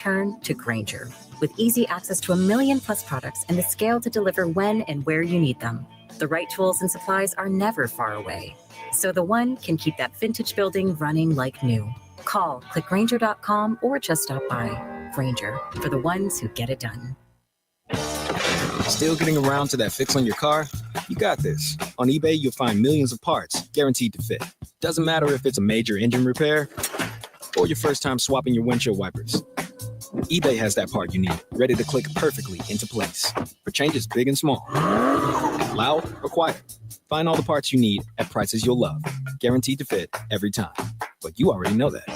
Turn to Grainger. With easy access to 1 million plus products and the scale to deliver when and where you need them, the right tools and supplies are never far away. So the one can keep that vintage building running like new. Call, click Grainger.com, or just stop by. Grainger, for the ones who get it done. Still getting around to that fix on your car? You got this. On eBay, you'll find millions of parts guaranteed to fit. Doesn't matter if it's a major engine repair or your first time swapping your windshield wipers. eBay has that part you need, ready to click perfectly into place for changes big and small. Loud or quiet, find all the parts you need at prices you'll love, guaranteed to fit every time. But you already know that.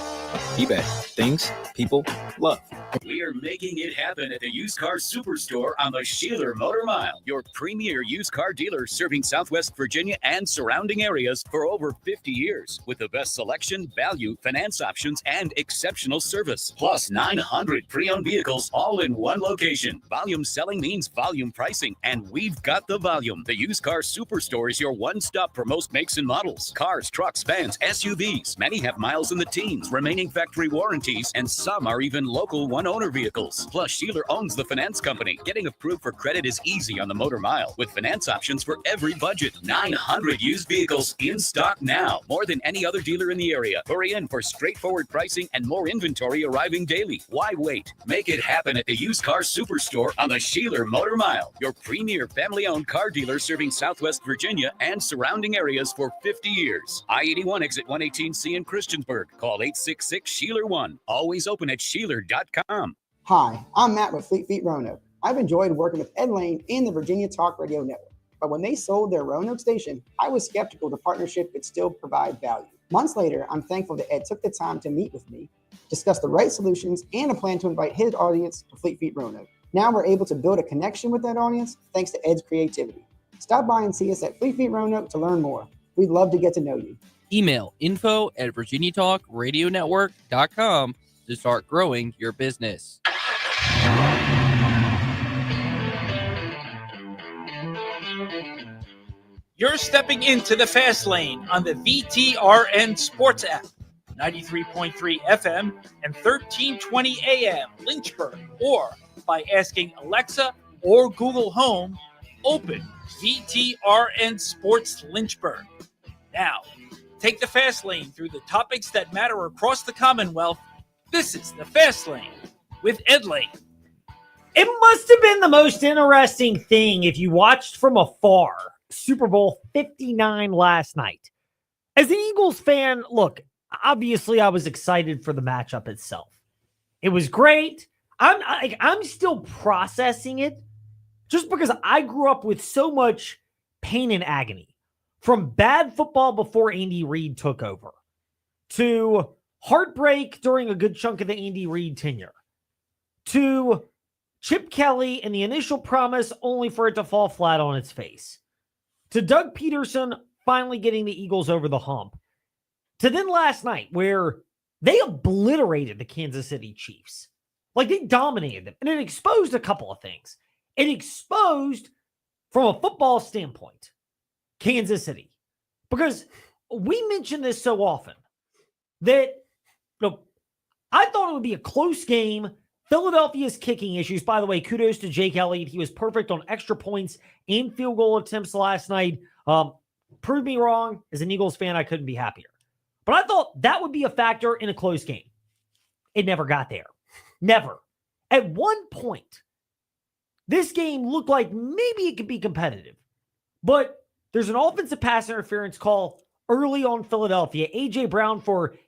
eBay, things people love. We are making it happen at the Used Car Superstore on the Sheeler Motor Mile, your premier used car dealer serving Southwest Virginia and surrounding areas for over 50 years with the best selection, value, finance options, and exceptional service. Plus 900 pre-owned vehicles all in one location. Volume selling means volume pricing, and we've got the volume. The Used Car Superstore is your one-stop for most makes and models. Cars, trucks, vans, SUVs. Many have miles in the teens, remaining factory warranties, and some are even local one-owner vehicles. Plus, Sheeler owns the finance company. Getting approved for credit is easy on the Motor Mile with finance options for every budget. 900 used vehicles in stock now. More than any other dealer in the area. Hurry in for straightforward pricing and more inventory arriving daily. Why wait? Make it happen at the Used Car Superstore on the Sheeler Motor Mile, your premier family-owned car dealer serving Southwest Virginia and surrounding areas for 50 years. I-81 exit 118C in Christiansburg. Call 866-SHEELER1. Always open at Sheeler.com. Hi, I'm Matt with Fleet Feet Roanoke. I've enjoyed working with Ed Lane and the Virginia Talk Radio Network. But when they sold their Roanoke station, I was skeptical the partnership could still provide value. Months later, I'm thankful that Ed took the time to meet with me, discuss the right solutions, and a plan to invite his audience to Fleet Feet Roanoke. Now we're able to build a connection with that audience thanks to Ed's creativity. Stop by and see us at Fleet Feet Roanoke to learn more. We'd love to get to know you. Email info@virginiatalkradionetwork.com to start growing your business. You're stepping into the fast lane on the VTRN Sports app, 93.3 FM and 1320 AM Lynchburg, or by asking Alexa or Google Home, open VTRN Sports Lynchburg. Now, take the fast lane through the topics that matter across the Commonwealth. This is the Fast Lane with Ed Lane. It must have been the most interesting thing if you watched from afar Super Bowl 59 last night. As an Eagles fan, look, obviously I was excited for the matchup itself. It was great. I'm still processing it just because I grew up with so much pain and agony. From bad football before Andy Reid took over to heartbreak during a good chunk of the Andy Reid tenure to Chip Kelly and the initial promise only for it to fall flat on its face, to Doug Peterson finally getting the Eagles over the hump, to then last night where they obliterated the Kansas City Chiefs. Like, they dominated them. And it exposed a couple of things. It exposed, from a football standpoint, Kansas City. Because we mention this so often that, I thought it would be a close game. Philadelphia's kicking issues. By the way, kudos to Jake Elliott. He was perfect on extra points and field goal attempts last night. Proved me wrong. As an Eagles fan, I couldn't be happier. But I thought that would be a factor in a close game. It never got there. Never. At one point, this game looked like maybe it could be competitive. But there's an offensive pass interference call early on Philadelphia. A.J. Brown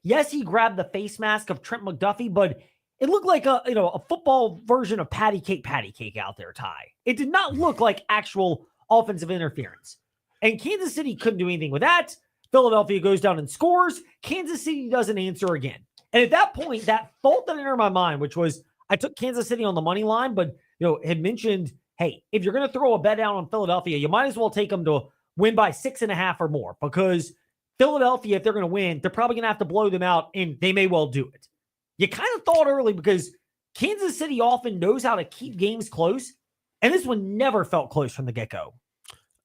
yes, he grabbed the face mask of Trent McDuffie, but it looked like a football version of patty cake out there, Ty. It did not look like actual offensive interference. And Kansas City couldn't do anything with that. Philadelphia goes down and scores. Kansas City doesn't answer again. And at that point, that thought that entered my mind, which was I took Kansas City on the money line, but had mentioned, hey, if you're going to throw a bet down on Philadelphia, you might as well take them to win by 6.5 or more, because Philadelphia, if they're going to win, they're probably going to have to blow them out, and they may well do it. You kind of thought early because Kansas City often knows how to keep games close, and this one never felt close from the get-go.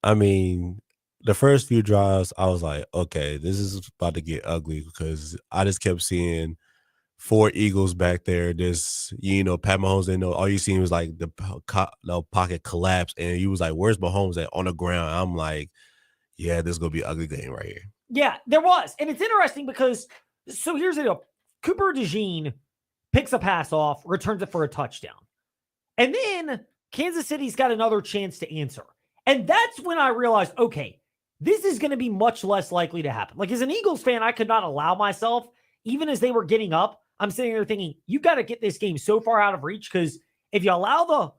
I mean, the first few drives, I was like, okay, this is about to get ugly, because I just kept seeing 4 Eagles back there. Just, Pat Mahomes didn't know. All you seen was like the pocket collapse, and he was like, "Where's Mahomes at?" On the ground. I'm like, yeah, this is gonna be an ugly game right here. Yeah, there was. And it's interesting because, so here's the deal. Cooper DeJean picks a pass off, returns it for a touchdown. And then Kansas City's got another chance to answer. And that's when I realized, okay, this is going to be much less likely to happen. Like, as an Eagles fan, I could not allow myself, even as they were getting up, I'm sitting there thinking, you got to get this game so far out of reach, because if you allow the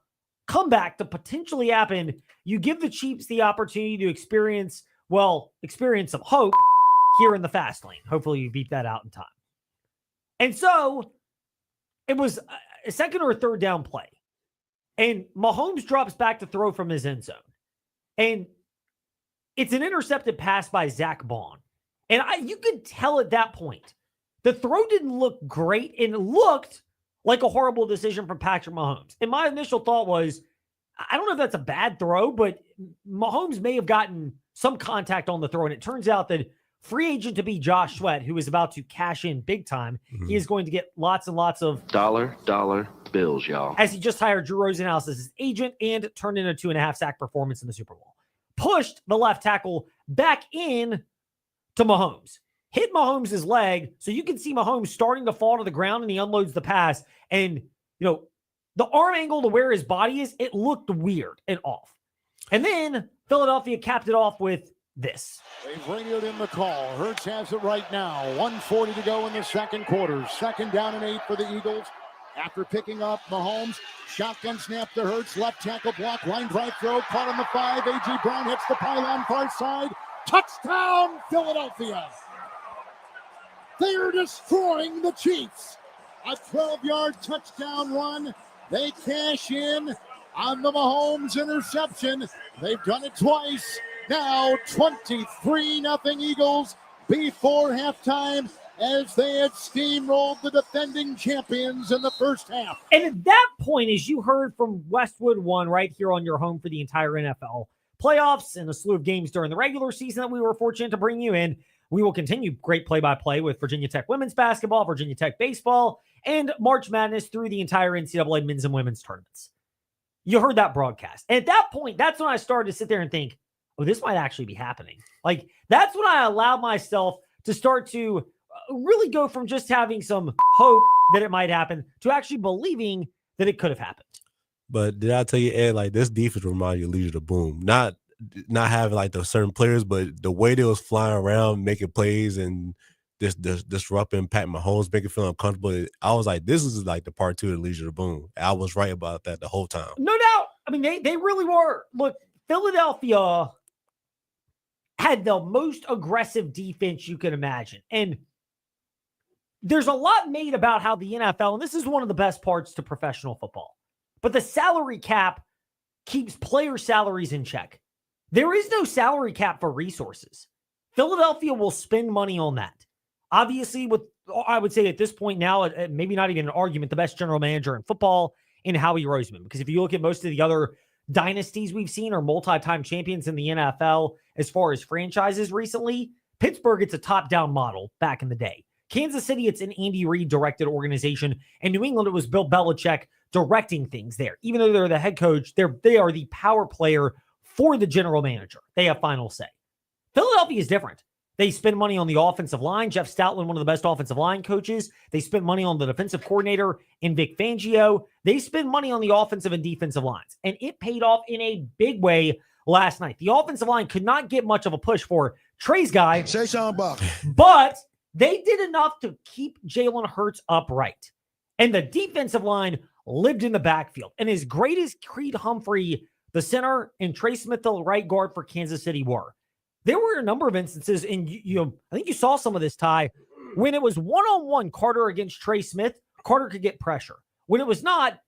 comeback to potentially happen, you give the Chiefs the opportunity to experience some hope here in the fast lane. Hopefully you beat that out in time. And so it was a second or a third down play. And Mahomes drops back to throw from his end zone. And it's an intercepted pass by Zach Bond. And you could tell at that point, the throw didn't look great, and it looked like a horrible decision from Patrick Mahomes. And my initial thought was, I don't know if that's a bad throw, but Mahomes may have gotten some contact on the throw. And it turns out that free agent to be Josh Sweat, who is about to cash in big time, he is going to get lots and lots of dollar bills, y'all. As he just hired Drew Rosenhaus as his agent and turned in a 2.5 sack performance in the Super Bowl. Pushed the left tackle back in to Mahomes. Hit Mahomes' leg, so you can see Mahomes starting to fall to the ground, and he unloads the pass. And, the arm angle to where his body is, it looked weird and off. And then Philadelphia capped it off with this. They've radioed in the call. Hurts has it right now. 1:40 to go in the second quarter. 2nd down and 8 for the Eagles. After picking up Mahomes, shotgun snap to Hurts, left tackle block, line drive throw, caught on the 5. A.J. Brown hits the pylon far side. Touchdown, Philadelphia. They are destroying the Chiefs. A 12-yard touchdown run. They cash in on the Mahomes interception. They've done it twice. Now 23-0 Eagles before halftime, as they had steamrolled the defending champions in the first half. And at that point, as you heard from Westwood One right here on your home for the entire NFL playoffs and a slew of games during the regular season that we were fortunate to bring you in, we will continue great play-by-play with Virginia Tech women's basketball, Virginia Tech baseball, and March Madness through the entire NCAA men's and women's tournaments. You heard that broadcast. And at that point, that's when I started to sit there and think, oh, this might actually be happening. Like, that's when I allowed myself to start to really go from just having some hope that it might happen to actually believing that it could have happened. But did I tell you, Ed, like, this defense reminded you of Leisure to Boom. Not having like the certain players, but the way they was flying around, making plays and disrupting Pat Mahomes, making feel uncomfortable. I was like, this is like the part 2 of Leisure to Boom. I was right about that the whole time. No doubt. I mean, they really were. Look, Philadelphia had the most aggressive defense you can imagine. And there's a lot made about how the NFL, and this is one of the best parts to professional football, but the salary cap keeps player salaries in check. There is no salary cap for resources. Philadelphia will spend money on that. Obviously, with, I would say at this point now, maybe not even an argument, the best general manager in football in Howie Roseman. Because if you look at most of the other dynasties we've seen are multi-time champions in the NFL as far as franchises recently. Pittsburgh, it's a top-down model back in the day. Kansas City, it's an Andy Reid-directed organization. And New England, it was Bill Belichick directing things there. Even though they're the head coach, they are the power player for the general manager. They have final say. Philadelphia is different. They spend money on the offensive line. Jeff Stoutland, one of the best offensive line coaches. They spend money on the defensive coordinator in Vic Fangio. They spend money on the offensive and defensive lines. And it paid off in a big way last night. The offensive line could not get much of a push for Trey's guy. Say something about it. But they did enough to keep Jalen Hurts upright. And the defensive line lived in the backfield. And as great as Creed Humphrey, the center, and Trey Smith, the right guard for Kansas City were, there were a number of instances, and I think you saw some of this, Ty, when it was one-on-one Carter against Trey Smith, Carter could get pressure. When it was not,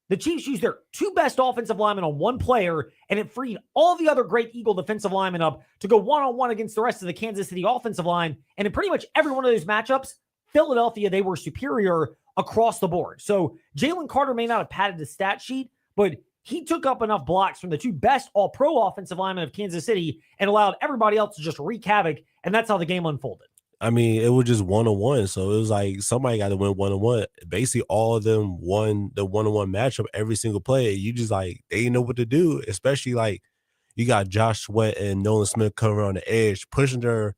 the Chiefs used their 2 best offensive linemen on one player, and it freed all the other great Eagle defensive linemen up to go one-on-one against the rest of the Kansas City offensive line. And in pretty much every one of those matchups, Philadelphia, they were superior across the board. So Jalen Carter may not have padded the stat sheet, but he took up enough blocks from the 2 best all-pro offensive linemen of Kansas City and allowed everybody else to just wreak havoc, and that's how the game unfolded. I mean, it was just 1-on-1. So it was like somebody got to win 1-on-1. Basically, all of them won the 1-on-1 matchup every single play. You just like, they didn't know what to do, especially like you got Josh Sweat and Nolan Smith covering on the edge, pushing the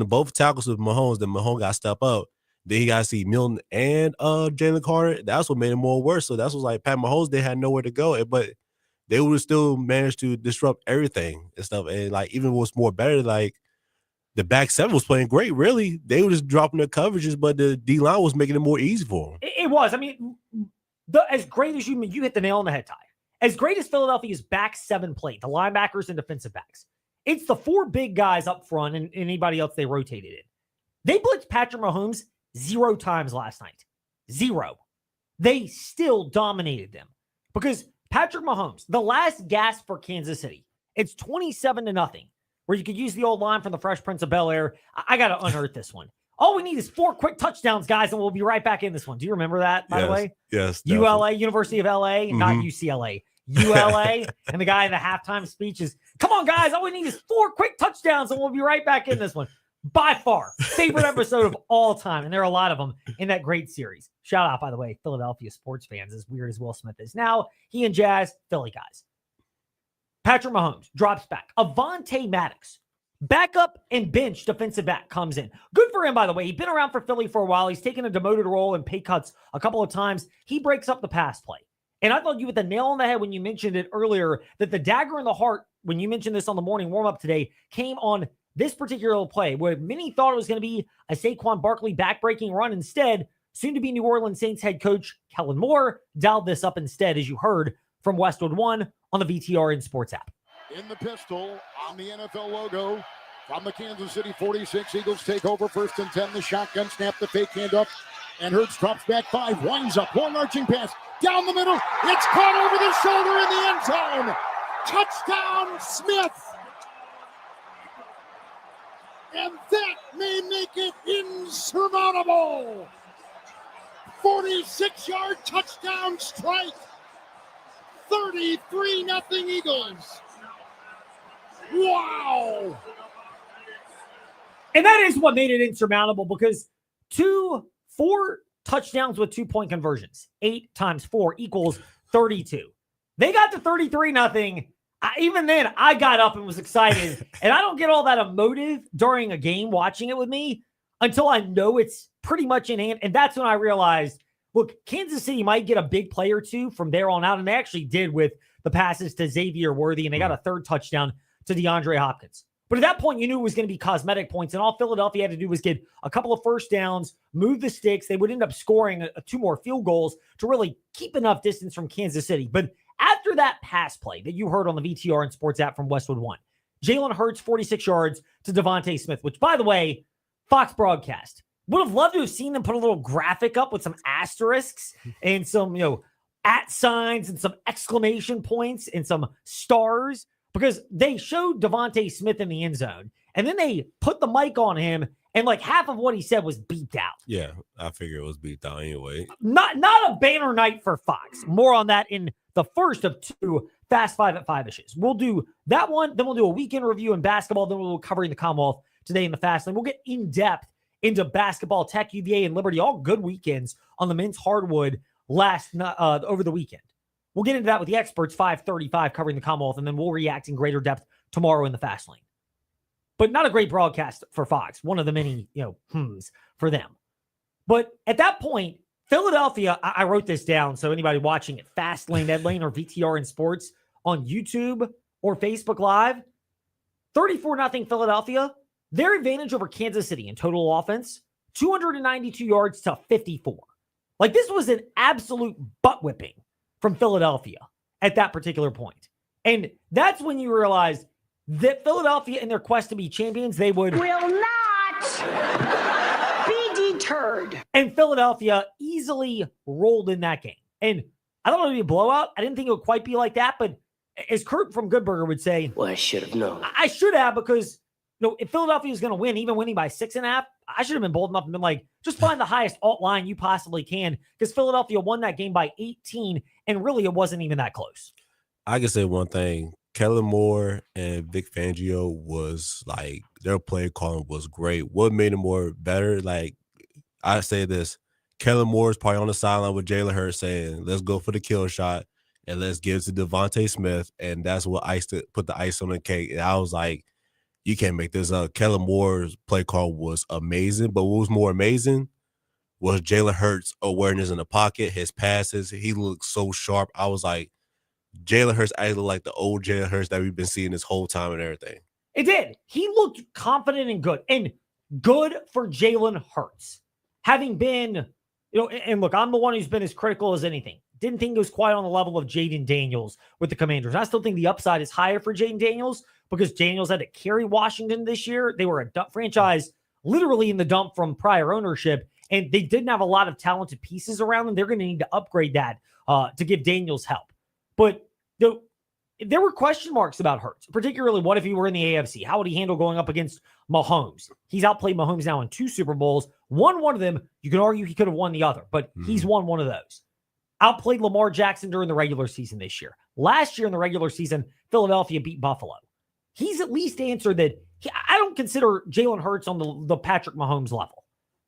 both tackles with Mahomes. Then Mahomes got to step up. Then he got to see Milton and Jalen Carter. That's what made it more worse. So that's what like Pat Mahomes, they had nowhere to go. But they would have still managed to disrupt everything and stuff. And like even what's more better, like the back seven was playing great. Really, they were just dropping their coverages, but the D line was making it more easy for them. It was. I mean, as great as you hit the nail on the head, Ty. As great as Philadelphia's back seven played, the linebackers and defensive backs, it's the four big guys up front and anybody else they rotated in. They blitzed Patrick Mahomes 0 times last night. 0. They still dominated them because Patrick Mahomes, the last gasp for Kansas City, it's 27-0, where you could use the old line from the Fresh Prince of Bel-Air. I got to unearth this one. All we need is 4 quick touchdowns, guys, and we'll be right back in this one. Do you remember that, by the way? Yes. ULA, University of LA, not UCLA. ULA, and the guy in the halftime speech is, come on, guys, all we need is 4 quick touchdowns, and we'll be right back in this one. By far, favorite episode of all time, and there are a lot of them in that great series. Shout out, by the way, Philadelphia sports fans, as weird as Will Smith is. Now, he and Jazz, Philly guys. Patrick Mahomes drops back. Avonte Maddox, backup and bench defensive back, comes in. Good for him, by the way. He's been around for Philly for a while. He's taken a demoted role and pay cuts a couple of times. He breaks up the pass play. And I thought you hit the nail on the head when you mentioned it earlier, that the dagger in the heart, when you mentioned this on the morning warm-up today, came on this particular play, where many thought it was going to be a Saquon Barkley backbreaking run. Instead, soon-to-be New Orleans Saints head coach Kellen Moore dialed this up instead, as you heard from Westwood One on the VTRN Sports app. In the pistol, on the NFL logo, from the Kansas City 46, Eagles take over 1st and 10. The shotgun snap, the fake handoff, and Hurts drops back 5, winds up, long arching pass, down the middle, it's caught over the shoulder in the end zone. Touchdown, Smith. And that may make it insurmountable. 46-yard touchdown strike. 33-0 Eagles. Wow. And that is what made it insurmountable, because 4 touchdowns with 2-point conversions. 8 times 4 equals 32. They got to 33-0. Even then, I got up and was excited. And I don't get all that emotive during a game watching it with me until I know it's pretty much in hand. And that's when I realized, look, Kansas City might get a big play or two from there on out. And they actually did with the passes to Xavier Worthy. And they got a 3rd touchdown to DeAndre Hopkins. But at that point, you knew it was going to be cosmetic points. And all Philadelphia had to do was get a couple of first downs, move the sticks. They would end up scoring 2 more field goals to really keep enough distance from Kansas City. But after that pass play that you heard on the VTRN Sports app from Westwood One, Jalen Hurts 46 yards to Devontae Smith, which, by the way, Fox broadcast. Would have loved to have seen them put a little graphic up with some asterisks and some, @ signs and some exclamation points and some stars, because they showed Devontae Smith in the end zone, and then they put the mic on him, and like half of what he said was beeped out. Yeah, I figure it was beeped out anyway. Not a banner night for Fox. More on that in the first of 2 Fast 5 at 5-ishes. We'll do that one, then we'll do a weekend review in basketball, then we'll Covering the Commonwealth today in the Fast Lane. We'll get in depth into basketball, Tech, UVA, and Liberty. All good weekends on the men's hardwood over the weekend. We'll get into that with the experts, 5:35, Covering the Commonwealth, and then we'll react in greater depth tomorrow in the Fast Lane. But not a great broadcast for Fox. One of the many, for them. But at that point, Philadelphia, I wrote this down, so anybody watching it, Fast Lane, Ed Lane, or VTRN Sports on YouTube or Facebook Live, 34-0 Philadelphia. Their advantage over Kansas City in total offense, 292 yards to 54. Like, this was an absolute butt whipping from Philadelphia at that particular point. And that's when you realize that Philadelphia, in their quest to be champions, they will not be deterred. And Philadelphia easily rolled in that game. And I thought it would be a blowout. I didn't think it would quite be like that. But as Kurt from Good Burger would say, well, I should have known. I should have, because if Philadelphia is going to win, even winning by 6.5, I should have been bold enough and been like, just find the highest alt line you possibly can, because Philadelphia won that game by 18, and really it wasn't even that close. I can say one thing. Kellen Moore and Vic Fangio was like, their play calling was great. What made them more better? Like, I say this, Kellen Moore is probably on the sideline with Jalen Hurts saying, let's go for the kill shot and let's give it to Devontae Smith. And that's what put the ice on the cake. And I was like, you can't make this up. Kellen Moore's play call was amazing. But what was more amazing was Jalen Hurts' awareness in the pocket, his passes. He looked so sharp. I was like, Jalen Hurts actually looked like the old Jalen Hurts that we've been seeing this whole time and everything. It did. He looked confident and good. And good for Jalen Hurts. Having been, and look, I'm the one who's been as critical as anything. Didn't think it was quite on the level of Jaden Daniels with the Commanders. I still think the upside is higher for Jaden Daniels because Daniels had to carry Washington this year. They were a franchise literally in the dump from prior ownership, and they didn't have a lot of talented pieces around them. They're going to need to upgrade that to give Daniels help. But there were question marks about Hurts, particularly what if he were in the AFC? How would he handle going up against Mahomes? He's outplayed Mahomes now in 2 Super Bowls. Won one of them. You can argue he could have won the other, but he's won one of those. Outplayed Lamar Jackson during the regular season this year. Last year in the regular season, Philadelphia beat Buffalo. He's at least answered that. I don't consider Jalen Hurts on the Patrick Mahomes level,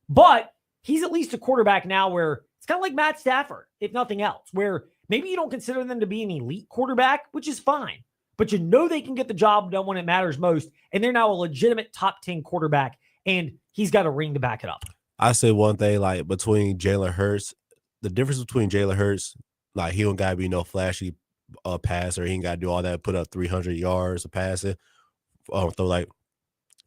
but he's at least a quarterback now where it's kind of like Matt Stafford, if nothing else, where maybe you don't consider them to be an elite quarterback, which is fine, but you know they can get the job done when it matters most, and they're now a legitimate top 10 quarterback, and he's got a ring to back it up. I say one thing, like, between Jalen Hurts, the difference between Jalen Hurts, like, he don't got to be no flashy passer. He ain't got to do all that, put up 300 yards of passing, throw like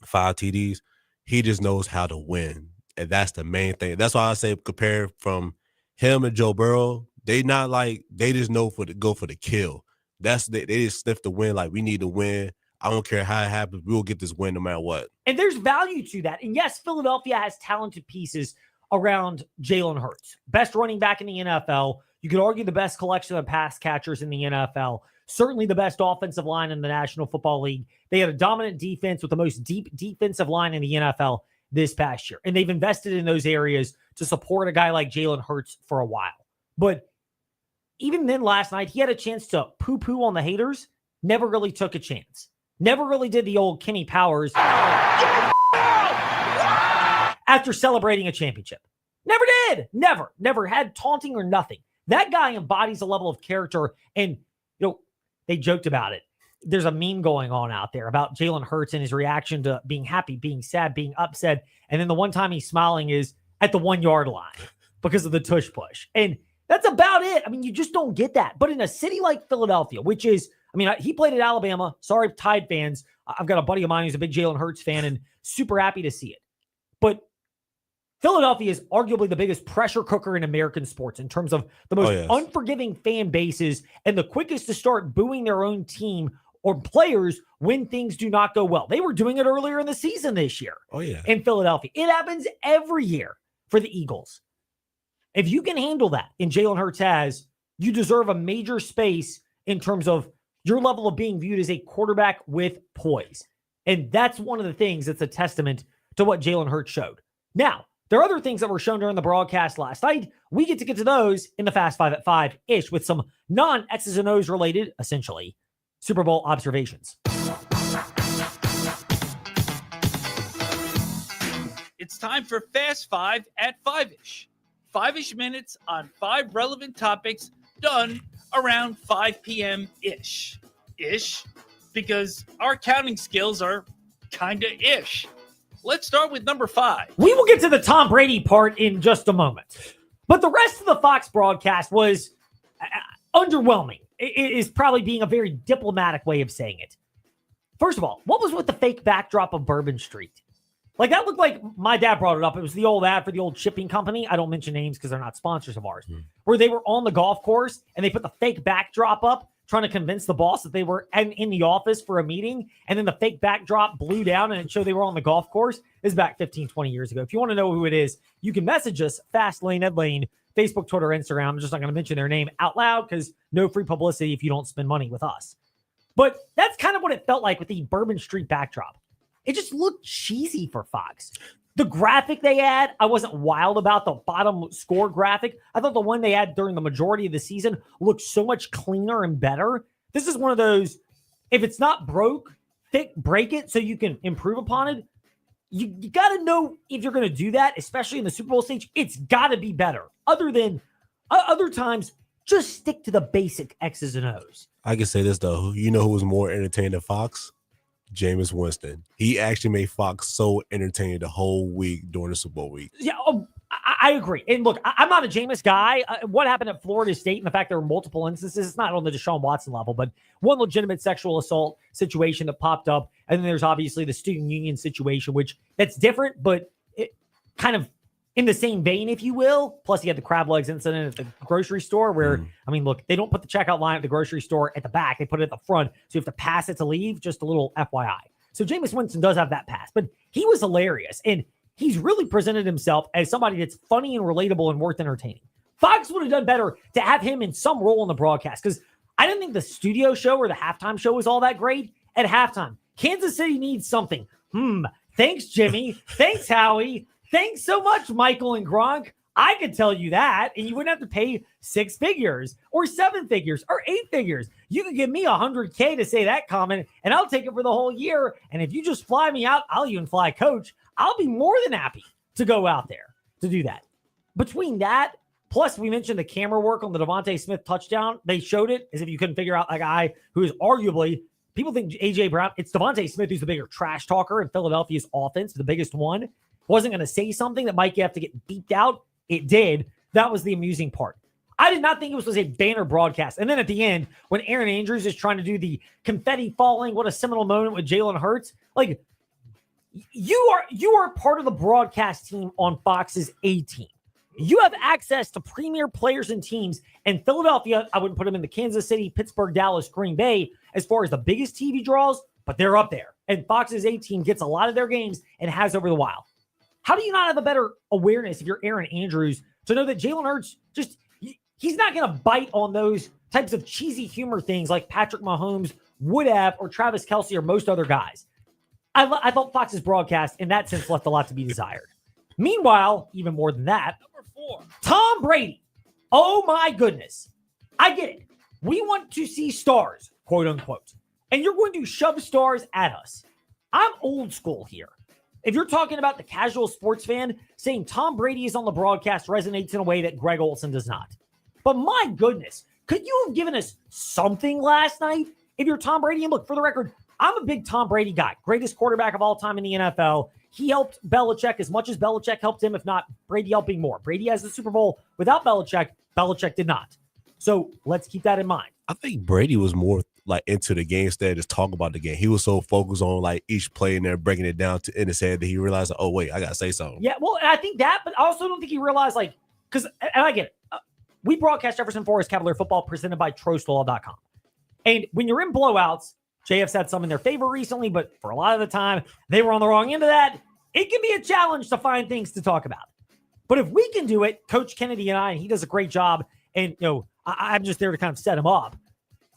5 TDs. He just knows how to win, and that's the main thing. That's why I say compare from him and Joe Burrow. They not like, they just know go for the kill. They just sniff the win. Like, we need to win. I don't care how it happens. We will get this win no matter what. And there's value to that. And yes, Philadelphia has talented pieces around Jalen Hurts. Best running back in the NFL. You could argue the best collection of pass catchers in the NFL. Certainly the best offensive line in the National Football League. They had a dominant defense with the most deep defensive line in the NFL this past year. And they've invested in those areas to support a guy like Jalen Hurts for a while. But even then last night, he had a chance to poo-poo on the haters. Never really took a chance. Never really did the old Kenny Powers after celebrating a championship. Never did. Never had taunting or nothing. That guy embodies a level of character. And, they joked about it. There's a meme going on out there about Jalen Hurts and his reaction to being happy, being sad, being upset. And then the one time he's smiling is at the 1-yard line because of the tush push. And that's about it. I mean, you just don't get that. But in a city like Philadelphia, which is, he played at Alabama. Sorry, Tide fans. I've got a buddy of mine who's a big Jalen Hurts fan and super happy to see it. But Philadelphia is arguably the biggest pressure cooker in American sports in terms of the most unforgiving fan bases and the quickest to start booing their own team or players when things do not go well. They were doing it earlier in the season this year in Philadelphia. It happens every year for the Eagles. If you can handle that, and Jalen Hurts has, you deserve a major space in terms of your level of being viewed as a quarterback with poise. And that's one of the things that's a testament to what Jalen Hurts showed. Now, there are other things that were shown during the broadcast last night. We get to those in the Fast 5 at 5-ish with some non-X's and O's related, essentially, Super Bowl observations. It's time for Fast 5 at 5-ish. 5-ish minutes on 5 relevant topics done around 5 p.m.-ish. Ish, because our counting skills are kind of ish. Let's start with number 5. We will get to the Tom Brady part in just a moment. But the rest of the Fox broadcast was underwhelming. It is probably being a very diplomatic way of saying it. First of all, what was with the fake backdrop of Bourbon Street? Like, that looked like, my dad brought it up. It was the old ad for the old shipping company. I don't mention names because they're not sponsors of ours. Where they were on the golf course and they put the fake backdrop up trying to convince the boss that they were in the office for a meeting. And then the fake backdrop blew down and it showed they were on the golf course. This is back 15, 20 years ago. If you want to know who it is, you can message us, Fast Lane, Ed Lane, Facebook, Twitter, Instagram. I'm just not going to mention their name out loud because no free publicity if you don't spend money with us. But that's kind of what it felt like with the Bourbon Street backdrop. It just looked cheesy for Fox. The graphic they had, I wasn't wild about the bottom score graphic. I thought the one they had during the majority of the season looked so much cleaner and better. This is one of those, if it's not broke, break it so you can improve upon it. You got to know if you're going to do that, especially in the Super Bowl stage, it's got to be better. Other times, just stick to the basic X's and O's. I can say this, though. You know who was more entertaining than Fox? Jameis Winston. He actually made Fox so entertaining the whole week during the Super Bowl week. Yeah, I agree. And look, I'm not a Jameis guy. What happened at Florida State and the fact there were multiple instances, it's not on the Deshaun Watson level, but one legitimate sexual assault situation that popped up. And then there's obviously the student union situation, which that's different, but it kind of in the same vein, if you will. Plus, he had the crab legs incident at the grocery store where, I mean, look, they don't put the checkout line at the grocery store at the back. They put it at the front. So you have to pass it to leave. Just a little FYI. So Jameis Winston does have that pass, but he was hilarious. And he's really presented himself as somebody that's funny and relatable and worth entertaining. Fox would have done better to have him in some role in the broadcast because I didn't think the studio show or the halftime show was all that great at halftime. Kansas City needs something. Thanks, Jimmy. Thanks, Howie. Thanks so much, Michael and Gronk. I could tell you that, and you wouldn't have to pay 6 figures or 7 figures or 8 figures. You could give me $100K to say that comment, and I'll take it for the whole year. And if you just fly me out, I'll even fly coach. I'll be more than happy to go out there to do that. Between that, plus we mentioned the camera work on the Devontae Smith touchdown. They showed it as if you couldn't figure out a guy who is arguably, people think A.J. Brown, it's Devontae Smith who's the bigger trash talker in Philadelphia's offense, the biggest one. Wasn't going to say something that might have to get beeped out. It did. That was the amusing part. I did not think it was a banner broadcast. And then at the end, when Aaron Andrews is trying to do the confetti falling, what a seminal moment with Jalen Hurts. Like, you are part of the broadcast team on Fox's A team. You have access to premier players and teams. And Philadelphia, I wouldn't put them in the Kansas City, Pittsburgh, Dallas, Green Bay as far as the biggest TV draws, but they're up there. And Fox's A team gets a lot of their games and has over the while. How do you not have a better awareness if you're Aaron Andrews to know that Jalen Hurts he's not going to bite on those types of cheesy humor things like Patrick Mahomes would have or Travis Kelce or most other guys? I thought Fox's broadcast in that sense left a lot to be desired. Meanwhile, even more than that, number 4, Tom Brady. Oh my goodness. I get it. We want to see stars, quote unquote. And you're going to shove stars at us. I'm old school here. If you're talking about the casual sports fan, saying Tom Brady is on the broadcast resonates in a way that Greg Olsen does not. But my goodness, could you have given us something last night if you're Tom Brady? And look, for the record, I'm a big Tom Brady guy. Greatest quarterback of all time in the NFL. He helped Belichick as much as Belichick helped him, if not Brady helping more. Brady has the Super Bowl without Belichick. Belichick did not. So let's keep that in mind. I think Brady was more like into the game instead of just talk about the game. He was so focused on like each play and there breaking it down in his head that he realized, oh wait, I gotta say something. Yeah, well, and I think that, but I also don't think he realized because, and I get it. We broadcast Jefferson Forest Cavalier football presented by TroastLaw.com. And when you're in blowouts, JF's had some in their favor recently, but for a lot of the time, they were on the wrong end of that. It can be a challenge to find things to talk about. But if we can do it, Coach Kennedy and I, and he does a great job, and I'm just there to kind of set him up.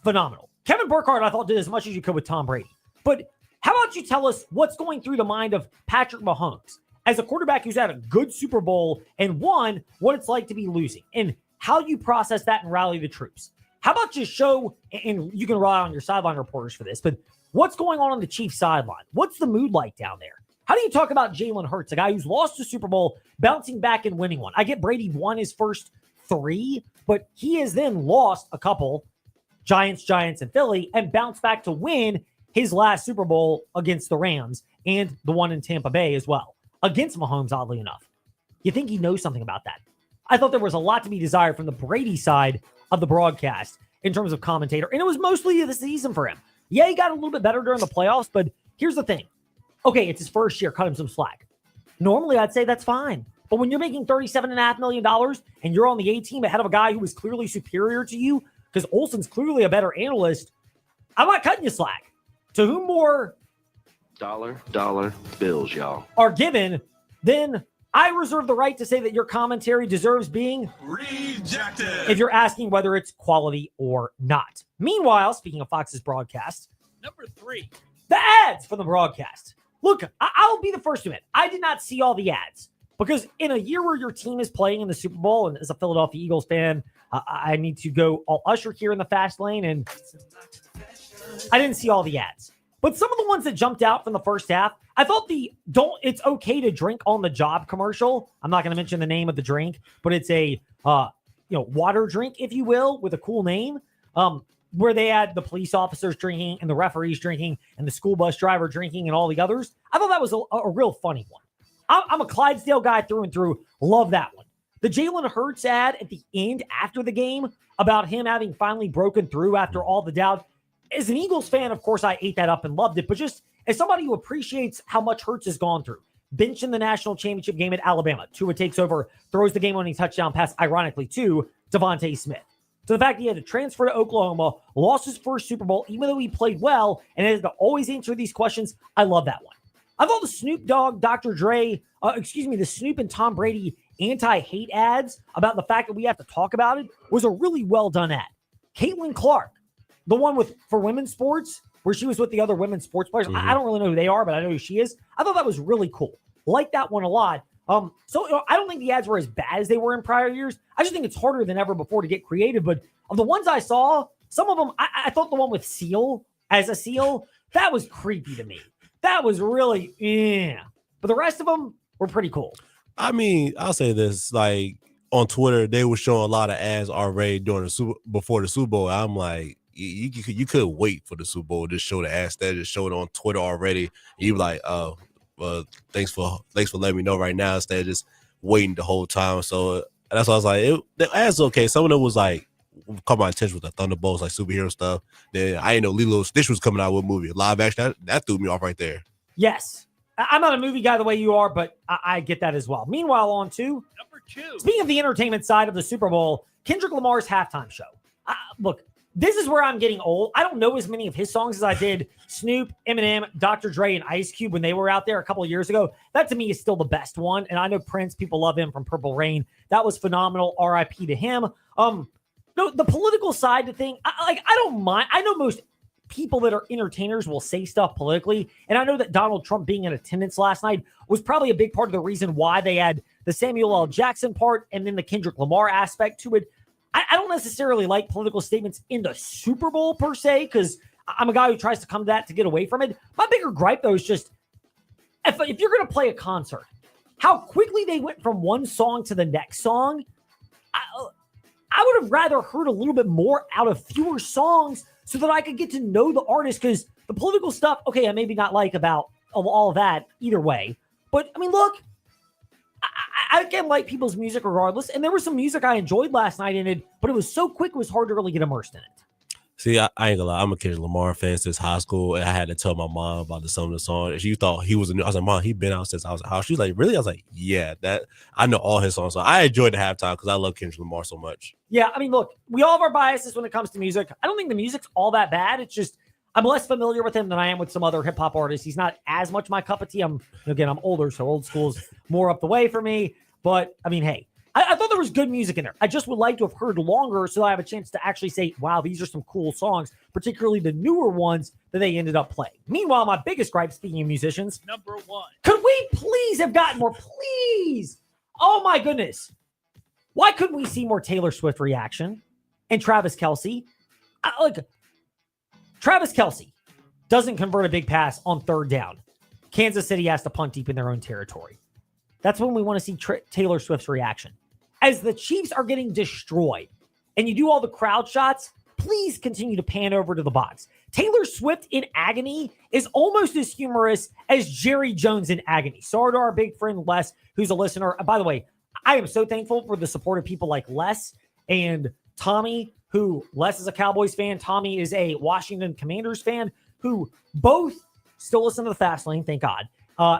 Phenomenal. Kevin Burkhardt, I thought, did as much as you could with Tom Brady. But how about you tell us what's going through the mind of Patrick Mahomes as a quarterback who's had a good Super Bowl and won, what it's like to be losing and how you process that and rally the troops. How about you show, and you can rely on your sideline reporters for this, but what's going on the Chiefs sideline? What's the mood like down there? How do you talk about Jalen Hurts, a guy who's lost the Super Bowl, bouncing back and winning one? I get Brady won his first 3, but he has then lost a couple, Giants, and Philly, and bounced back to win his last Super Bowl against the Rams and the one in Tampa Bay as well, against Mahomes, oddly enough. You think he knows something about that? I thought there was a lot to be desired from the Brady side of the broadcast in terms of commentator, and it was mostly the season for him. Yeah, he got a little bit better during the playoffs, but here's the thing. Okay, it's his first year. Cut him some slack. Normally, I'd say that's fine. But when you're making $37.5 million and you're on the A team ahead of a guy who is clearly superior to you, because Olsen's clearly a better analyst, I'm not cutting you slack. To whom more dollar bills, y'all, are given, then I reserve the right to say that your commentary deserves being rejected if you're asking whether it's quality or not. Meanwhile, speaking of Fox's broadcast, number 3, the ads for the broadcast. Look, I'll be the first to admit, I did not see all the ads because in a year where your team is playing in the Super Bowl, and as a Philadelphia Eagles fan, I need to go all usher here in the fast lane and I didn't see all the ads. But some of the ones that jumped out from the first half, I thought it's okay to drink on the job commercial. I'm not going to mention the name of the drink, but it's a water drink, if you will, with a cool name. Where they had the police officers drinking and the referees drinking and the school bus driver drinking and all the others. I thought that was a real funny one. I'm a Clydesdale guy through and through. Love that one. The Jalen Hurts ad at the end after the game about him having finally broken through after all the doubt. As an Eagles fan, of course, I ate that up and loved it. But just as somebody who appreciates how much Hurts has gone through, bench in the national championship game at Alabama, Tua takes over, throws the game-winning touchdown pass, ironically, to Devontae Smith. So the fact he had to transfer to Oklahoma, lost his first Super Bowl, even though he played well, and had to always answer these questions, I love that one. I thought the Snoop Dogg, the Snoop and Tom Brady anti-hate ads about the fact that we have to talk about it was a really well done ad. Caitlin Clark, the one for women's sports, where she was with the other women's sports players. I don't really know who they are, but I know who she is. I thought that was really cool. Like that one a lot. So I don't think the ads were as bad as they were in prior years. I just think it's harder than ever before to get creative. But of the ones I saw, some of them, I thought the one with Seal as a seal, that was creepy to me. That was really, yeah. But the rest of them were pretty cool. I mean, I'll say this, like on Twitter, they were showing a lot of ads already before the Super Bowl. I'm like, you could wait for the Super Bowl, just show the ads that just showed on Twitter already. And you be like, oh, well, thanks for letting me know right now instead of just waiting the whole time. So that's why I was like, the ads okay. Some of them was like, caught my attention with the Thunderbolts, like superhero stuff. Then I didn't know Lilo Stitch was coming out with a movie, live action. That threw me off right there. Yes. I'm not a movie guy the way you are, but I get that as well. Meanwhile, on to number 2. Speaking of the entertainment side of the Super Bowl, Kendrick Lamar's halftime show. Look, this is where I'm getting old. I don't know as many of his songs as I did Snoop, Eminem, Dr. Dre, and Ice Cube when they were out there a couple of years ago. That to me is still the best one. And I know Prince, people love him from Purple Rain. That was phenomenal. R.I.P. to him. No, the political side to thing, I don't mind. I know most people that are entertainers will say stuff politically. And I know that Donald Trump being in attendance last night was probably a big part of the reason why they had the Samuel L. Jackson part and then the Kendrick Lamar aspect to it. I don't necessarily like political statements in the Super Bowl per se, because I'm a guy who tries to come to that to get away from it. My bigger gripe, though, is just if you're going to play a concert, how quickly they went from one song to the next song. I would have rather heard a little bit more out of fewer songs so that I could get to know the artist, because the political stuff, okay, I maybe not like about all of that either way. But, I mean, look, I can like people's music regardless. And there was some music I enjoyed last night in it, but it was so quick, it was hard to really get immersed in it. See, I ain't gonna lie. I'm a Kendrick Lamar fan since high school, and I had to tell my mom about some of the songs. She thought he was new. I was like, Mom, he been out since I was a house. She was like, really? I was like, yeah, that I know all his songs. So I enjoyed the halftime because I love Kendrick Lamar so much. Yeah, I mean, look, we all have our biases when it comes to music. I don't think the music's all that bad. It's just I'm less familiar with him than I am with some other hip hop artists. He's not as much my cup of tea. I'm older, so old school's more up the way for me. But I mean, hey, I thought there was good music in there. I just would like to have heard longer so I have a chance to actually say, wow, these are some cool songs, particularly the newer ones that they ended up playing. Meanwhile, my biggest gripe, speaking of musicians, number 1. Could we please have gotten more? Please. Oh, my goodness. Why couldn't we see more Taylor Swift reaction and Travis Kelce? Travis Kelce doesn't convert a big pass on third down. Kansas City has to punt deep in their own territory. That's when we want to see Taylor Swift's reaction. As the Chiefs are getting destroyed and you do all the crowd shots, please continue to pan over to the box. Taylor Swift in agony is almost as humorous as Jerry Jones in agony. Sorry to our big friend Les, who's a listener. By the way, I am so thankful for the support of people like Les and Tommy, who Les is a Cowboys fan. Tommy is a Washington Commanders fan, who both still listen to the Fast Lane, thank God.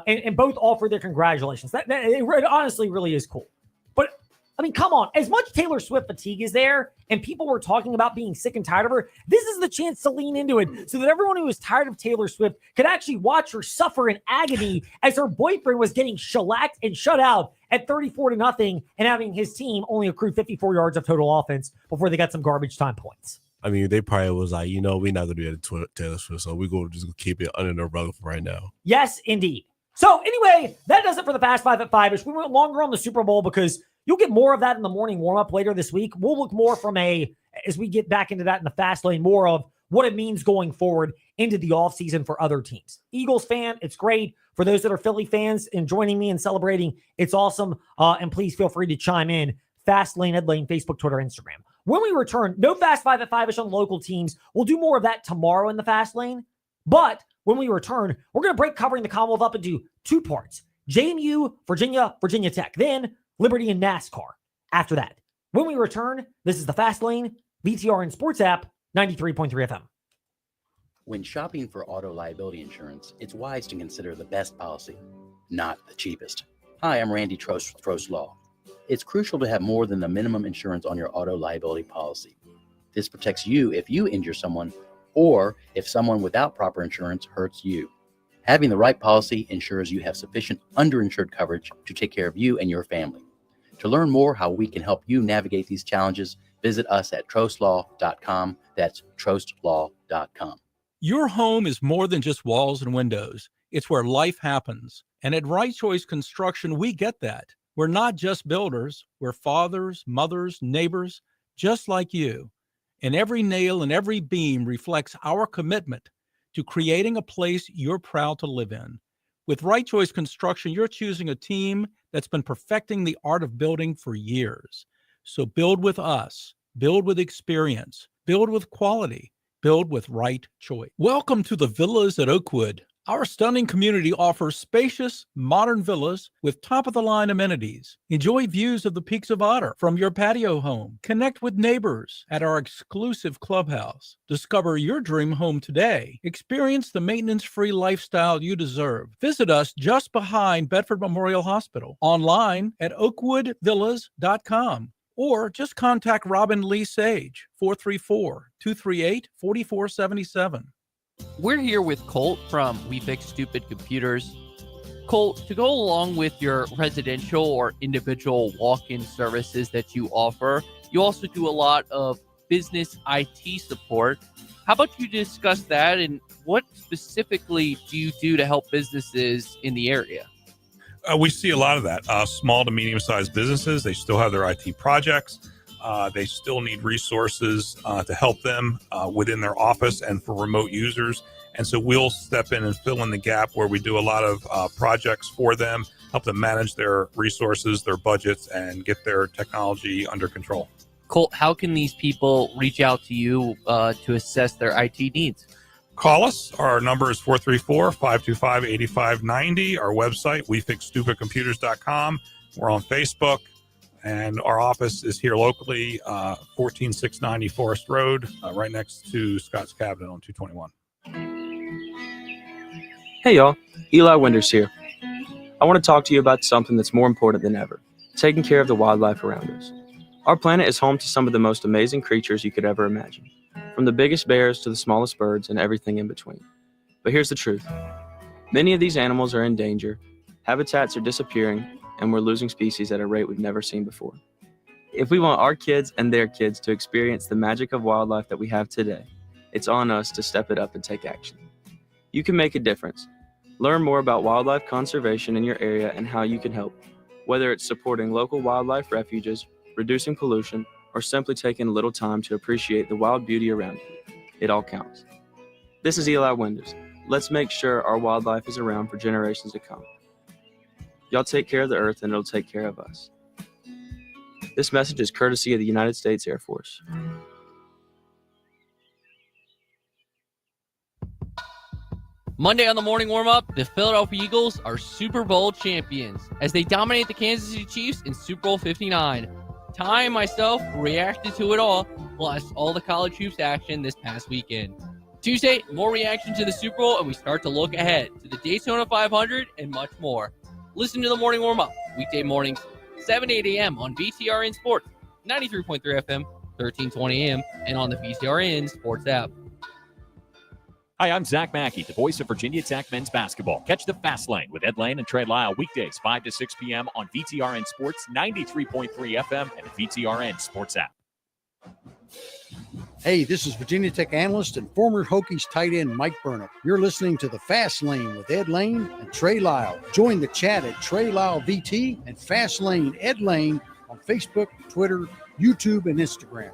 And both offer their congratulations. It honestly really is cool. But, I mean, come on. As much Taylor Swift fatigue is there, and people were talking about being sick and tired of her, this is the chance to lean into it so that everyone who is tired of Taylor Swift could actually watch her suffer in agony as her boyfriend was getting shellacked and shut out at 34-0 and having his team only accrue 54 yards of total offense before they got some garbage time points. I mean, they probably was like, we're not going to do that at Taylor Swift, so we're going to just keep it under the rug for right now. Yes, indeed. So anyway, that does it for the Fast Five at 5-ish. We went longer on the Super Bowl because you'll get more of that in the morning warm-up later this week. We'll look more as we get back into that in the Fast Lane, more of what it means going forward into the offseason for other teams. Eagles fan, it's great. For those that are Philly fans and joining me and celebrating, it's awesome. And please feel free to chime in. Fast Lane, Ed Lane, Facebook, Twitter, Instagram. When we return, no Fast 5 at 5-ish on local teams. We'll do more of that tomorrow in the Fast Lane. But when we return, we're going to break Covering the Commonwealth up into two parts. JMU, Virginia, Virginia Tech. Then Liberty and NASCAR. After that, when we return, this is the Fast Lane, VTRN Sports app, 93.3 FM. When shopping for auto liability insurance, it's wise to consider the best policy, not the cheapest. Hi, I'm Randy Trost with Trost Law. It's crucial to have more than the minimum insurance on your auto liability policy. This protects you if you injure someone or if someone without proper insurance hurts you. Having the right policy ensures you have sufficient underinsured coverage to take care of you and your family. To learn more how we can help you navigate these challenges, visit us at trostlaw.com. That's trostlaw.com. Your home is more than just walls and windows. It's where life happens. And at Right Choice Construction, we get that. We're not just builders. We're fathers, mothers, neighbors, just like you. And every nail and every beam reflects our commitment to creating a place you're proud to live in. With Right Choice Construction, you're choosing a team that's been perfecting the art of building for years. So build with us, build with experience, build with quality, build with Right Choice. Welcome to the Villas at Oakwood. Our stunning community offers spacious, modern villas with top-of-the-line amenities. Enjoy views of the Peaks of Otter from your patio home. Connect with neighbors at our exclusive clubhouse. Discover your dream home today. Experience the maintenance-free lifestyle you deserve. Visit us just behind Bedford Memorial Hospital. Online at oakwoodvillas.com. Or just contact Robin Lee Sage, 434-238-4477. We're here with Colt from We Fix Stupid Computers. Colt, to go along with your residential or individual walk-in services that you offer, you also do a lot of business IT support. How about you discuss that, and what specifically do you do to help businesses in the area? We see a lot of that. Small to medium-sized businesses, they still have their IT projects. They still need resources to help them within their office and for remote users. And so we'll step in and fill in the gap where we do a lot of projects for them, help them manage their resources, their budgets, and get their technology under control. Colt, how can these people reach out to you to assess their IT needs? Call us. Our number is 434-525-8590. Our website, wefixstupidcomputers.com. We're on Facebook. And our office is here locally, 14690 Forest Road, right next to Scott's Cabinet on 221. Hey y'all, Eli Winders here. I want to talk to you about something that's more important than ever, taking care of the wildlife around us. Our planet is home to some of the most amazing creatures you could ever imagine, from the biggest bears to the smallest birds and everything in between. But here's the truth. Many of these animals are in danger, habitats are disappearing, and we're losing species at a rate we've never seen before. If we want our kids and their kids to experience the magic of wildlife that we have today, it's on us to step it up and take action. You can make a difference. Learn more about wildlife conservation in your area and how you can help, whether it's supporting local wildlife refuges, reducing pollution, or simply taking a little time to appreciate the wild beauty around you. It all counts. This is Eli Winders. Let's make sure our wildlife is around for generations to come. Y'all take care of the earth and it'll take care of us. This message is courtesy of the United States Air Force. Monday on the morning warm-up, the Philadelphia Eagles are Super Bowl champions as they dominate the Kansas City Chiefs in Super Bowl 59. Ty and myself reacted to it all, plus all the college hoops action this past weekend. Tuesday, more reaction to the Super Bowl, and we start to look ahead to the Daytona 500 and much more. Listen to the morning warm-up, weekday mornings, 7 to 8 a.m. on VTRN Sports, 93.3 FM, 1320 AM, and on the VTRN Sports app. Hi, I'm Zach Mackey, the voice of Virginia Tech men's basketball. Catch the Fast Lane with Ed Lane and Trey Lyle weekdays 5 to 6 p.m. on VTRN Sports, 93.3 FM, and the VTRN Sports app. Hey, this is Virginia Tech analyst and former Hokies tight end Mike Burnham. You're listening to the Fast Lane with Ed Lane and Trey Lyle. Join the chat at Trey Lyle VT and Fast Lane Ed Lane on Facebook, Twitter, YouTube, and Instagram.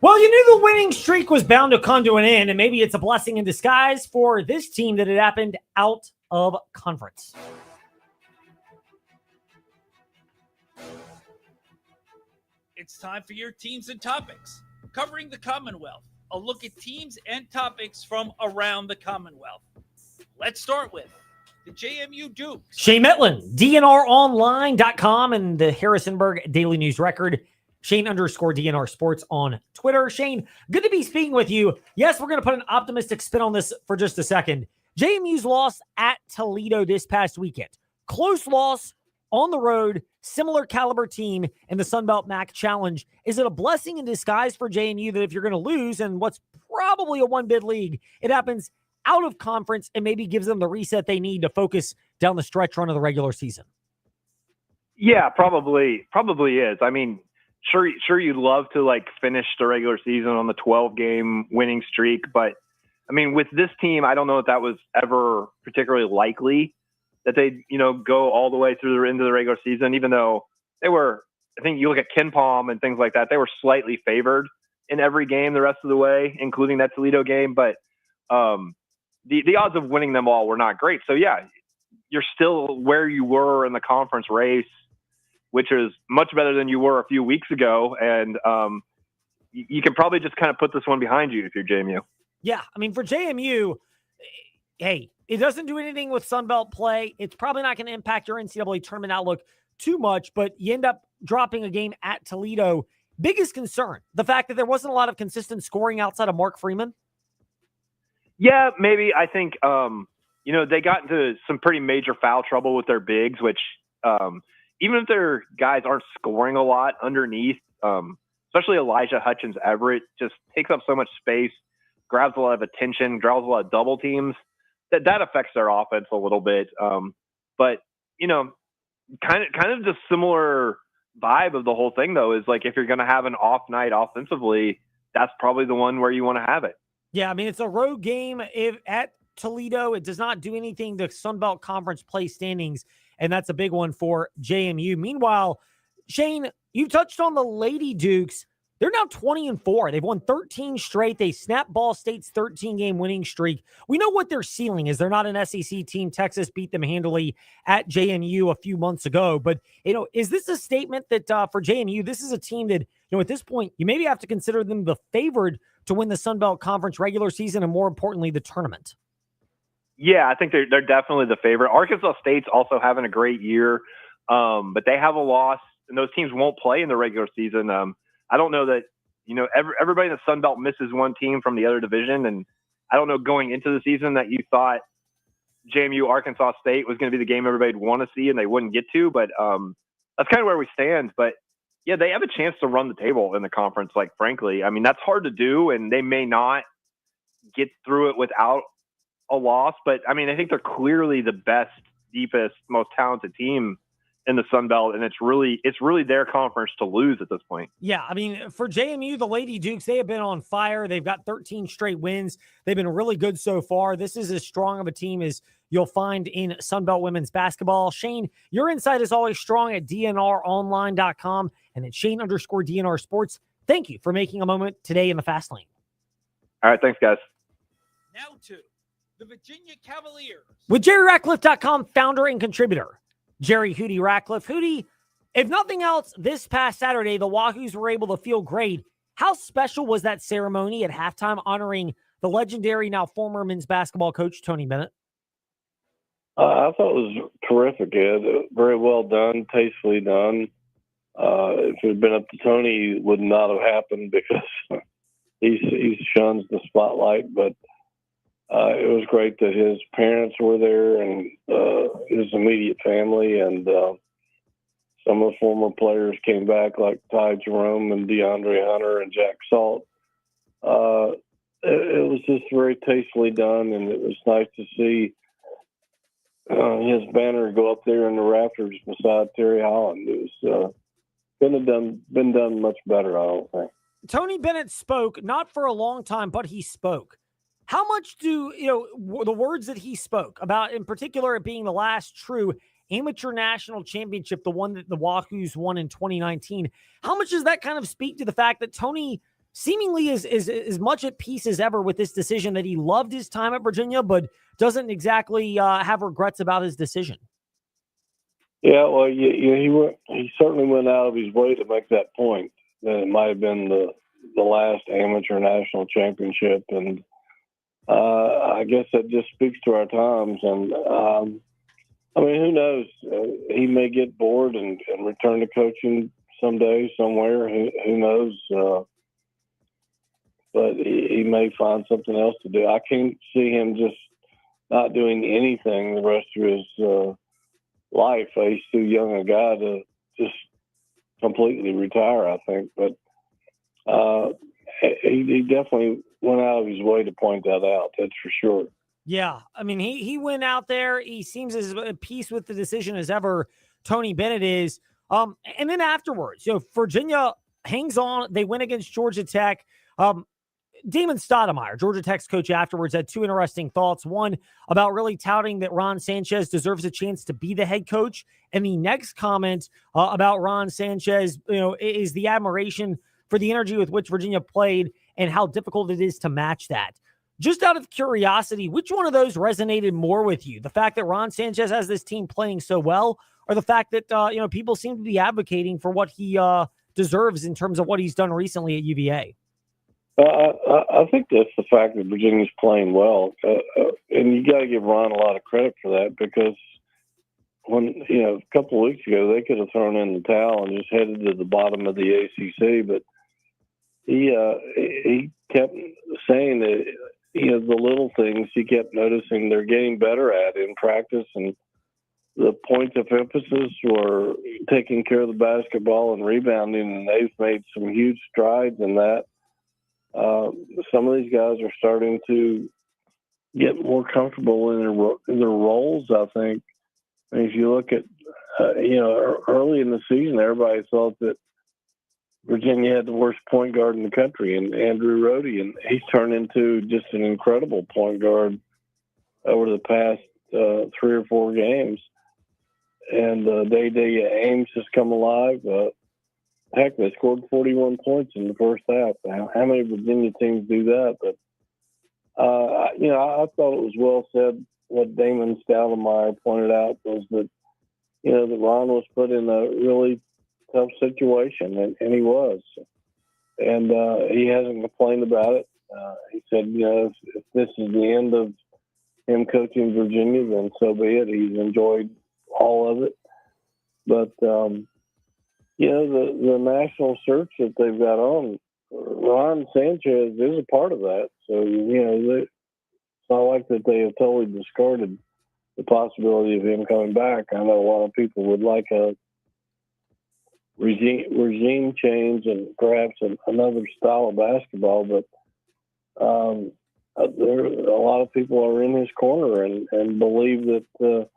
Well, you knew the winning streak was bound to come to an end, and maybe it's a blessing in disguise for this team that it happened out of conference. It's time for your teams and topics. Covering the Commonwealth, a look at teams and topics from around the Commonwealth. Let's start with the JMU Dukes. Shane Metlin, DNRonline.com and the Harrisonburg Daily News Record. Shane_DNR Sports on Twitter. Shane, good to be speaking with you. Yes, we're going to put an optimistic spin on this for just a second. JMU's loss at Toledo this past weekend. Close loss on the road, similar caliber team in the Sun Belt MAC Challenge. Is it a blessing in disguise for JMU that if you're going to lose in what's probably a one-bid league, it happens out of conference and maybe gives them the reset they need to focus down the stretch run of the regular season? Yeah, probably is. I mean, sure you'd love to like finish the regular season on the 12-game winning streak, but I mean, with this team, I don't know if that was ever particularly likely that they'd, go all the way through the end of the regular season, even though they were, I think you look at Ken Palm and things like that, they were slightly favored in every game the rest of the way, including that Toledo game, but the odds of winning them all were not great. So yeah, you're still where you were in the conference race, which is much better than you were a few weeks ago. And you can probably just kind of put this one behind you if you're JMU. Yeah, I mean, for JMU, hey, it doesn't do anything with Sunbelt play. It's probably not going to impact your NCAA tournament outlook too much, but you end up dropping a game at Toledo. Biggest concern, the fact that there wasn't a lot of consistent scoring outside of Mark Freeman? Yeah, maybe. I think, they got into some pretty major foul trouble with their bigs, which even if their guys aren't scoring a lot underneath, especially Elijah Hutchins Everett, just takes up so much space, grabs a lot of attention, draws a lot of double teams. That affects their offense a little bit. But, kind of the similar vibe of the whole thing, though, is like if you're going to have an off night offensively, that's probably the one where you want to have it. Yeah, I mean, it's a road game at Toledo. It does not do anything to Sunbelt Conference play standings, and that's a big one for JMU. Meanwhile, Shane, you touched on the Lady Dukes. They're now 20-4. They've won 13 straight. They snapped Ball State's 13-game winning streak. We know what their ceiling is. They're not an SEC team. Texas beat them handily at JMU a few months ago. But, is this a statement that for JMU, this is a team that, at this point, you maybe have to consider them the favored to win the Sun Belt Conference regular season and, more importantly, the tournament? Yeah, I think they're definitely the favorite. Arkansas State's also having a great year, but they have a loss, and those teams won't play in the regular season. I don't know that, everybody in the Sun Belt misses one team from the other division, and I don't know going into the season that you thought JMU Arkansas State was going to be the game everybody'd want to see and they wouldn't get to, but that's kind of where we stand. But yeah, they have a chance to run the table in the conference, like, frankly. I mean, that's hard to do, and they may not get through it without a loss. But, I mean, I think they're clearly the best, deepest, most talented team in the Sun Belt, and it's really their conference to lose at this point. Yeah, I mean, for JMU, the Lady Dukes, they have been on fire. They've got 13 straight wins. They've been really good so far. This is as strong of a team as you'll find in Sun Belt women's basketball. Shane, your insight is always strong at DNRonline.com and at Shane_DNR Sports. Thank you for making a moment today in the Fast Lane. All right, thanks, guys. Now to the Virginia Cavaliers. With JerryRatcliffe.com founder and contributor, Jerry Hootie Ratcliffe. Hootie, if nothing else, this past Saturday, the Wahoos were able to feel great. How special was that ceremony at halftime honoring the legendary, now former men's basketball coach, Tony Bennett? I thought it was terrific, Ed. Very well done, tastefully done. If it had been up to Tony, it would not have happened because he shuns the spotlight. But it was great that his parents were there and his immediate family, and some of the former players came back, like Ty Jerome and DeAndre Hunter and Jack Salt. It was just very tastefully done, and it was nice to see his banner go up there in the rafters beside Terry Holland. It was been done much better, I don't think. Tony Bennett spoke, not for a long time, but he spoke. How much do, the words that he spoke about, in particular, it being the last true amateur national championship, the one that the Wahoos won in 2019, how much does that kind of speak to the fact that Tony seemingly is as much at peace as ever with this decision, that he loved his time at Virginia, but doesn't exactly have regrets about his decision. Yeah, well, he certainly went out of his way to make that point. That it might have been the last amateur national championship, and I guess that just speaks to our times. And I mean, who knows? He may get bored and return to coaching someday, somewhere. Who knows? But he may find something else to do. I can't see him just not doing anything the rest of his life. He's too young a guy to just completely retire, I think. But he definitely went out of his way to point that out. That's for sure. Yeah, I mean, he went out there. He seems as at peace with the decision as ever. Tony Bennett is. And then afterwards, Virginia hangs on. They win against Georgia Tech. Damon Stoudemire, Georgia Tech's coach, afterwards had two interesting thoughts. One about really touting that Ron Sanchez deserves a chance to be the head coach. And the next comment about Ron Sanchez, is the admiration for the energy with which Virginia played and how difficult it is to match that. Just out of curiosity, which one of those resonated more with you? The fact that Ron Sanchez has this team playing so well, or the fact that, people seem to be advocating for what he deserves in terms of what he's done recently at UVA? I think that's the fact that Virginia's playing well. And you got to give Ron a lot of credit for that, because when, a couple of weeks ago, they could have thrown in the towel and just headed to the bottom of the ACC. But he kept saying that, the little things he kept noticing they're getting better at in practice, and the points of emphasis were taking care of the basketball and rebounding, and they've made some huge strides in that. Some of these guys are starting to get more comfortable in their roles, I think. I mean, if you look at, early in the season, everybody thought that Virginia had the worst point guard in the country, and Andrew Rohde, and he's turned into just an incredible point guard over the past 3 or 4 games. And Day Ames has come alive. Heck, they scored 41 points in the first half. How many Virginia teams do that? But, I thought it was well said. What Damon Stoudemire pointed out was that, that Ron was put in a really tough situation, and he was. And he hasn't complained about it. He said, if this is the end of him coaching Virginia, then so be it. He's enjoyed all of it. But, the national search that they've got on, Ron Sanchez is a part of that. So, it's not like that they have totally discarded the possibility of him coming back. I know a lot of people would like a regime change and perhaps another style of basketball, but there a lot of people are in his corner and believe that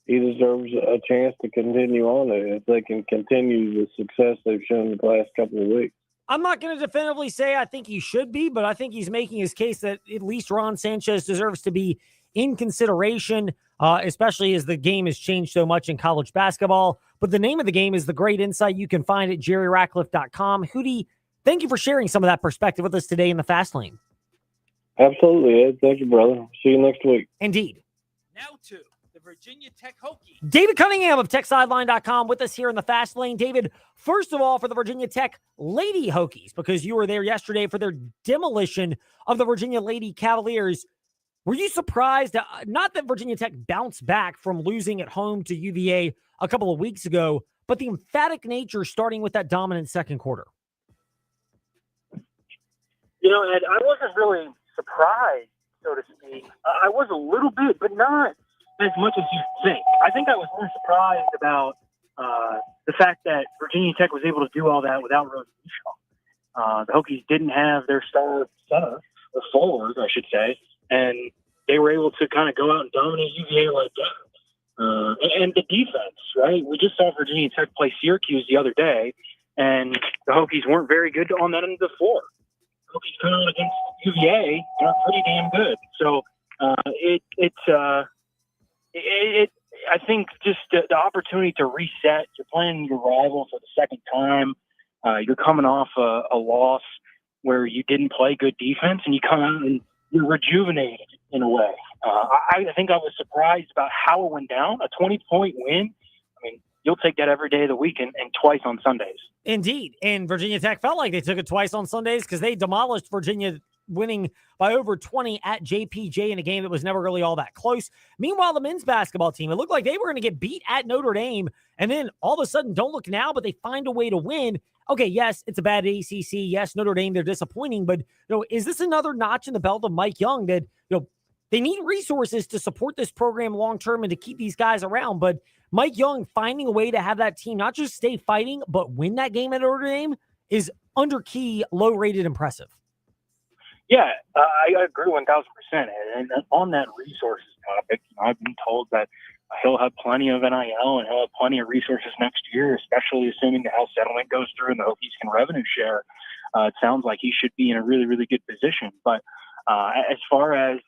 he deserves a chance to continue on if they can continue the success they've shown the past couple of weeks. I'm not going to definitively say I think he should be, but I think he's making his case that at least Ron Sanchez deserves to be in consideration, especially as the game has changed so much in college basketball. But the name of the game is the great insight you can find at jerryratcliffe.com. Hootie, thank you for sharing some of that perspective with us today in the Fast Lane. Absolutely, Ed. Thank you, brother. See you next week. Indeed. Now to the Virginia Tech Hokies. David Cunningham of TechSideline.com with us here in the Fast Lane. David, first of all, for the Virginia Tech Lady Hokies, because you were there yesterday for their demolition of the Virginia Lady Cavaliers. Were you surprised, not that Virginia Tech bounced back from losing at home to UVA a couple of weeks ago, but the emphatic nature starting with that dominant second quarter? Ed, I wasn't really surprised, so to speak. I was a little bit, but not as much as you think. I think I was more surprised about the fact that Virginia Tech was able to do all that without Rose Nishaw. The Hokies didn't have their star center, or forward, I should say, and they were able to kind of go out and dominate UVA like that. And the defense, right? We just saw Virginia Tech play Syracuse the other day, and the Hokies weren't very good on that end of the floor. The Hokies coming out against UVA are pretty damn good. So I think just the opportunity to reset. You're playing your rival for the second time. You're coming off a loss where you didn't play good defense and you come out and you're rejuvenated in a way. I think I was surprised about how it went down. A 20-point win. I mean, you'll take that every day of the week and twice on Sundays. Indeed. And Virginia Tech felt like they took it twice on Sundays because they demolished Virginia, winning by over 20 at JPJ in a game that was never really all that close. Meanwhile, the men's basketball team, it looked like they were going to get beat at Notre Dame. And then all of a sudden, don't look now, but they find a way to win. Okay, yes, it's a bad ACC. Yes, Notre Dame, they're disappointing. But, is this another notch in the belt of Mike Young that, they need resources to support this program long-term and to keep these guys around. But Mike Young finding a way to have that team not just stay fighting, but win that game at Notre Dame is under key, low-rated impressive. Yeah, I agree 1,000%. And on that resources topic, I've been told that he'll have plenty of NIL and he'll have plenty of resources next year, especially assuming the health settlement goes through and the Hokies can revenue share. It sounds like he should be in a really, really good position. But as far as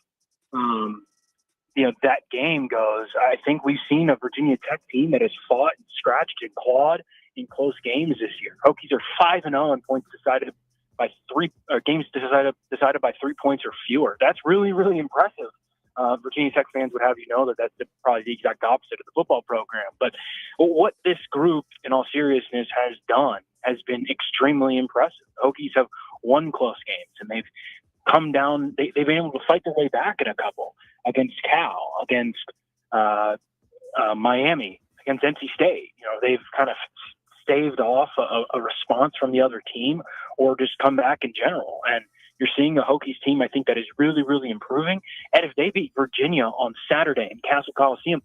that game goes, I think we've seen a Virginia Tech team that has fought and scratched and clawed in close games this year. Hokies are 5-0 in points decided by games decided by 3 points or fewer. That's really, really impressive. Virginia Tech fans would have you know that that's probably the exact opposite of the football program. But what this group, in all seriousness, has done has been extremely impressive. Hokies have won close games, and they've come down. They've been able to fight their way back in a couple against Cal, against Miami, against NC State. They've kind of staved off a response from the other team or just come back in general. And you're seeing a Hokies team, I think, that is really, really improving. And if they beat Virginia on Saturday in Castle Coliseum,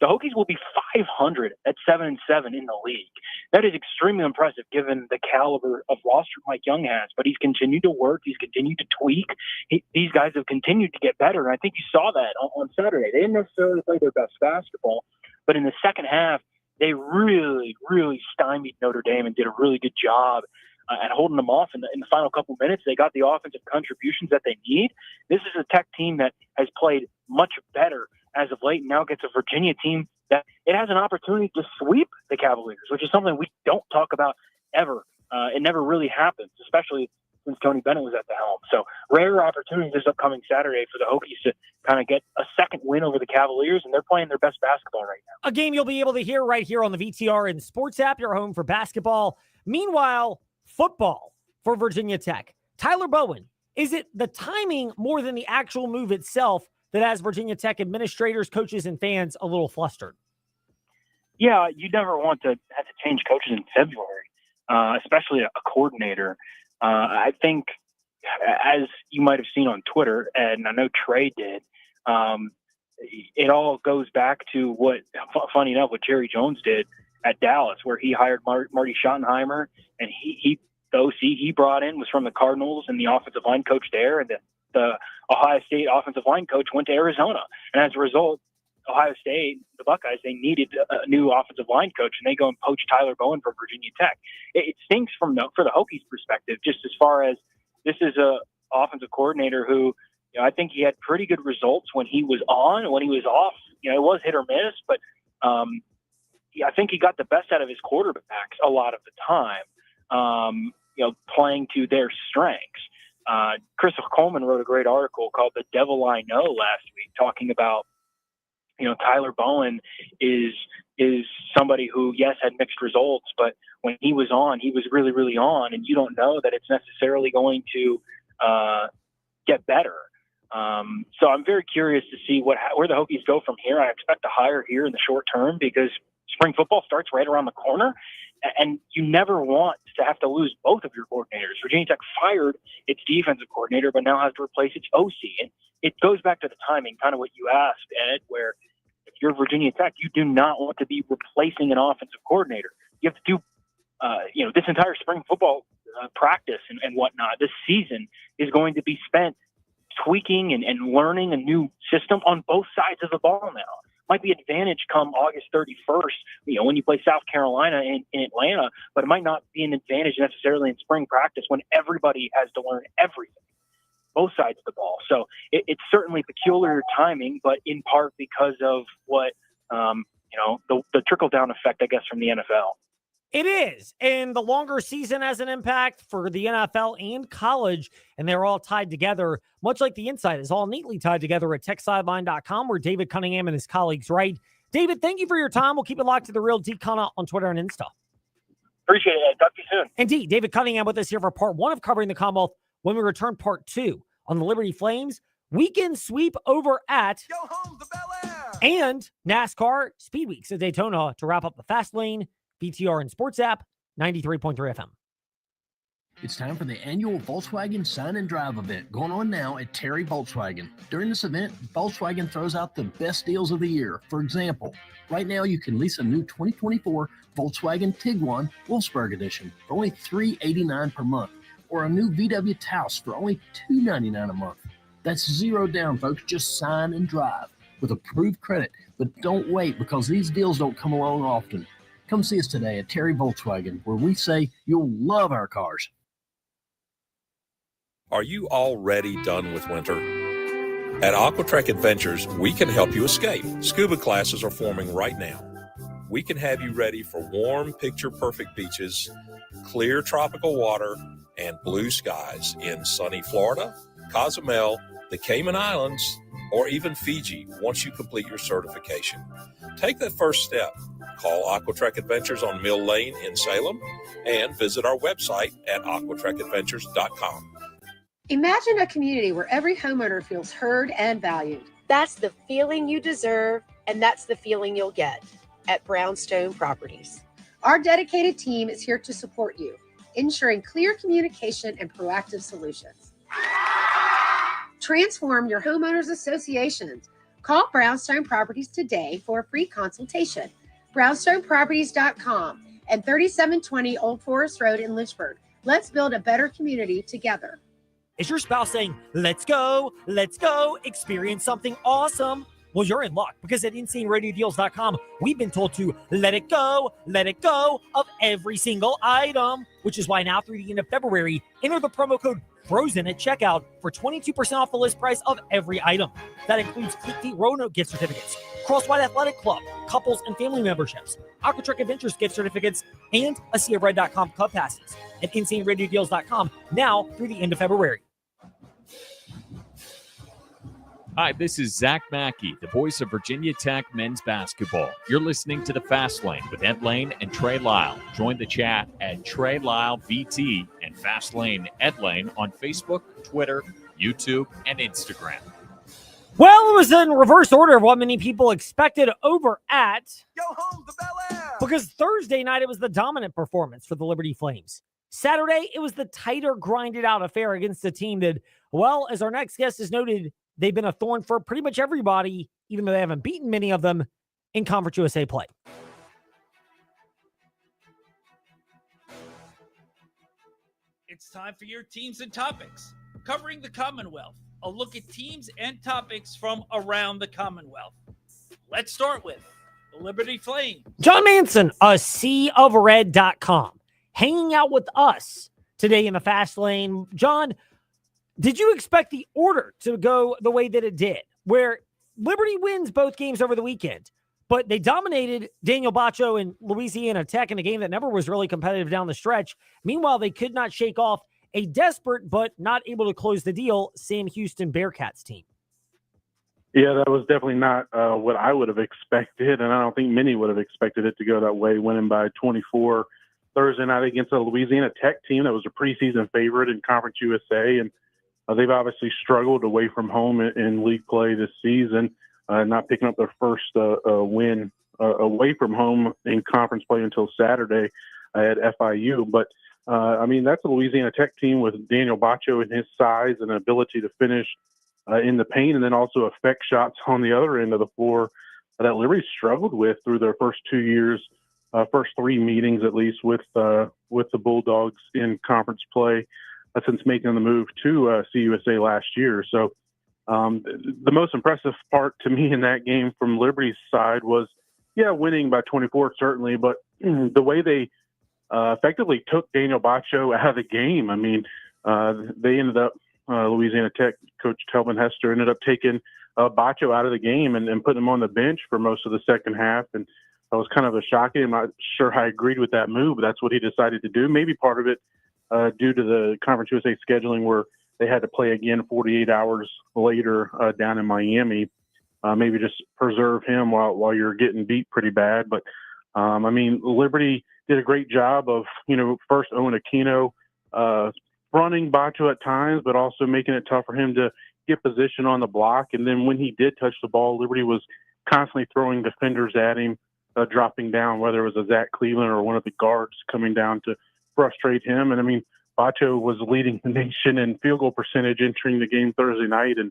the Hokies will be 500 at 7-7 in the league. That is extremely impressive given the caliber of roster Mike Young has. But he's continued to work. He's continued to tweak. These guys have continued to get better. And I think you saw that on Saturday. They didn't necessarily play their best basketball, but in the second half, they really, really stymied Notre Dame and did a really good job at holding them off in the final couple minutes. They got the offensive contributions that they need. This is a Tech team that has played much better as of late, and now gets a Virginia team that it has an opportunity to sweep the Cavaliers, which is something we don't talk about ever. It never really happens, especially since Tony Bennett was at the helm. So rare opportunity this upcoming Saturday for the Hokies to kind of get a second win over the Cavaliers, and they're playing their best basketball right now. A game you'll be able to hear right here on the VTR and Sports app, your home for basketball. Meanwhile, football for Virginia Tech. Tyler Bowen, is it the timing more than the actual move itself that has Virginia Tech administrators, coaches, and fans a little flustered? Yeah, you never want to have to change coaches in February, especially a coordinator. I think, as you might have seen on Twitter, and I know Trey did, it all goes back to what, funny enough, what Jerry Jones did at Dallas, where he hired Marty Schottenheimer, and the OC he brought in was from the Cardinals and the offensive line coach there, and the Ohio State offensive line coach went to Arizona. And as a result, Ohio State, the Buckeyes, they needed a new offensive line coach, and they go and poach Tyler Bowen from Virginia Tech. It stinks for the Hokies' perspective, just as far as this is a offensive coordinator who, I think he had pretty good results when he was on. When he was off, it was hit or miss, but I think he got the best out of his quarterbacks a lot of the time, playing to their strengths. Christopher Coleman wrote a great article called "The Devil I Know" last week, talking about, Tyler Bowen is somebody who, yes, had mixed results, but when he was on, he was really, really on, and you don't know that it's necessarily going to get better. So I'm very curious to see where the Hokies go from here. I expect to hire here in the short term because spring football starts right around the corner, and you never want to have to lose both of your coordinators. Virginia Tech fired its defensive coordinator, but now has to replace its OC. And it goes back to the timing, kind of what you asked, Ed, where if you're Virginia Tech, you do not want to be replacing an offensive coordinator. You have to do, this entire spring football practice and whatnot. This season is going to be spent tweaking and learning a new system on both sides of the ball now. Might be advantage come August 31st, when you play South Carolina in Atlanta, but it might not be an advantage necessarily in spring practice when everybody has to learn everything, both sides of the ball. So it's certainly peculiar timing, but in part because of what, the trickle-down effect, I guess, from the NFL. It is. And the longer season has an impact for the NFL and college, and they're all tied together, much like the Insight is all neatly tied together at techsideline.com, where David Cunningham and his colleagues write. David, thank you for your time. We'll keep it locked to the Real D Cunningham on Twitter and Insta. Appreciate it, Ed. Talk to you soon. Indeed. David Cunningham with us here for part 1 of Covering the Commonwealth. When we return, part 2 on the Liberty Flames. Weekend sweep over at and NASCAR Speed Weeks at Daytona to wrap up the Fast Lane. BTR and Sports app, 93.3 FM. It's time for the annual Volkswagen Sign and Drive event going on now at Terry Volkswagen. During this event, Volkswagen throws out the best deals of the year. For example, right now you can lease a new 2024 Volkswagen Tiguan Wolfsburg Edition for only $389 per month, or a new VW Taos for only $299 a month. That's zero down, folks. Just sign and drive with approved credit. But don't wait, because these deals don't come along often. Come see us today at Terry Volkswagen, where we say you'll love our cars. Are you already done with winter? At Aquatrek Adventures, we can help you escape. Scuba classes are forming right now. We can have you ready for warm, picture-perfect beaches, clear tropical water, and blue skies in sunny Florida, Cozumel, the Cayman Islands, or even Fiji once you complete your certification. Take that first step. Call Aquatrek Adventures on Mill Lane in Salem and visit our website at aquatrekadventures.com. Imagine a community where every homeowner feels heard and valued. That's the feeling you deserve, and that's the feeling you'll get at Brownstone Properties. Our dedicated team is here to support you, ensuring clear communication and proactive solutions. Transform your homeowners associations. Call Brownstone Properties today for a free consultation. brownstoneproperties.com and 3720 Old Forest Road in Lynchburg. Let's build a better community together. Is your spouse saying, let's go, experience something awesome? Well, you're in luck, because at InsaneRadioDeals.com, we've been told to let it go of every single item, which is why now through the end of February, enter the promo code FROZEN at checkout for 22% off the list price of every item. That includes Fleet Feet Roanoke gift certificates, Crosswhite Athletic Club, couples and family memberships, Aquatrek Adventures gift certificates, and a SeaofRed.com club passes at InsaneRadioDeals.com now through the end of February. Hi, this is Zach Mackey, the voice of Virginia Tech men's basketball. You're listening to The Fast Lane with Ed Lane and Trey Lyle. Join the chat at Trey Lyle VT and Fast Lane Ed Lane on Facebook, Twitter, YouTube, and Instagram. Well, it was in reverse order of what many people expected over at because Thursday night it was the dominant performance for the Liberty Flames. Saturday, it was the tighter, grinded out affair against a team that, well, as our next guest has noted, they've been a thorn for pretty much everybody, even though they haven't beaten many of them in Conference USA play. It's time for your teams and topics. Covering the Commonwealth, a look at teams and topics from around the Commonwealth. Let's start with the Liberty Flames. John Manson, a SeaofRed.com, hanging out with us today in the Fast Lane. John, did you expect the order to go the way that it did, where Liberty wins both games over the weekend, but they dominated Daniel Baccio and Louisiana Tech in a game that never was really competitive down the stretch? Meanwhile, they could not shake off a desperate but not able to close the deal Sam Houston Bearcats team. Yeah, that was definitely not what I would have expected, and I don't think many would have expected it to go that way, winning by 24 Thursday night against a Louisiana Tech team that was a preseason favorite in Conference USA, and they've obviously struggled away from home in league play this season, not picking up their first win away from home in conference play until Saturday at FIU. But, I mean, that's a Louisiana Tech team with Daniel Baccio and his size and ability to finish in the paint and then also affect shots on the other end of the floor that Liberty struggled with through their first 2 years, first three meetings at least with the Bulldogs in conference play. Since making the move to CUSA last year. So the most impressive part to me in that game from Liberty's side was, winning by 24 certainly, but the way they effectively took Daniel Baccio out of the game. I mean, they ended up, Louisiana Tech coach Telvin Hester ended up taking Baccio out of the game and putting him on the bench for most of the second half. And was kind of a shocking. I'm not sure I agreed with that move, but that's what he decided to do. Maybe part of it due to the Conference USA scheduling where they had to play again 48 hours later down in Miami. Maybe just preserve him while you're getting beat pretty bad. But, I mean, Liberty did a great job of, first Owen Aquino running Bacho at times, but also making it tough for him to get position on the block. And then when he did touch the ball, Liberty was constantly throwing defenders at him, dropping down, whether it was a Zach Cleveland or one of the guards coming down to frustrate him. And I mean, Bacho was leading the nation in field goal percentage entering the game Thursday night, and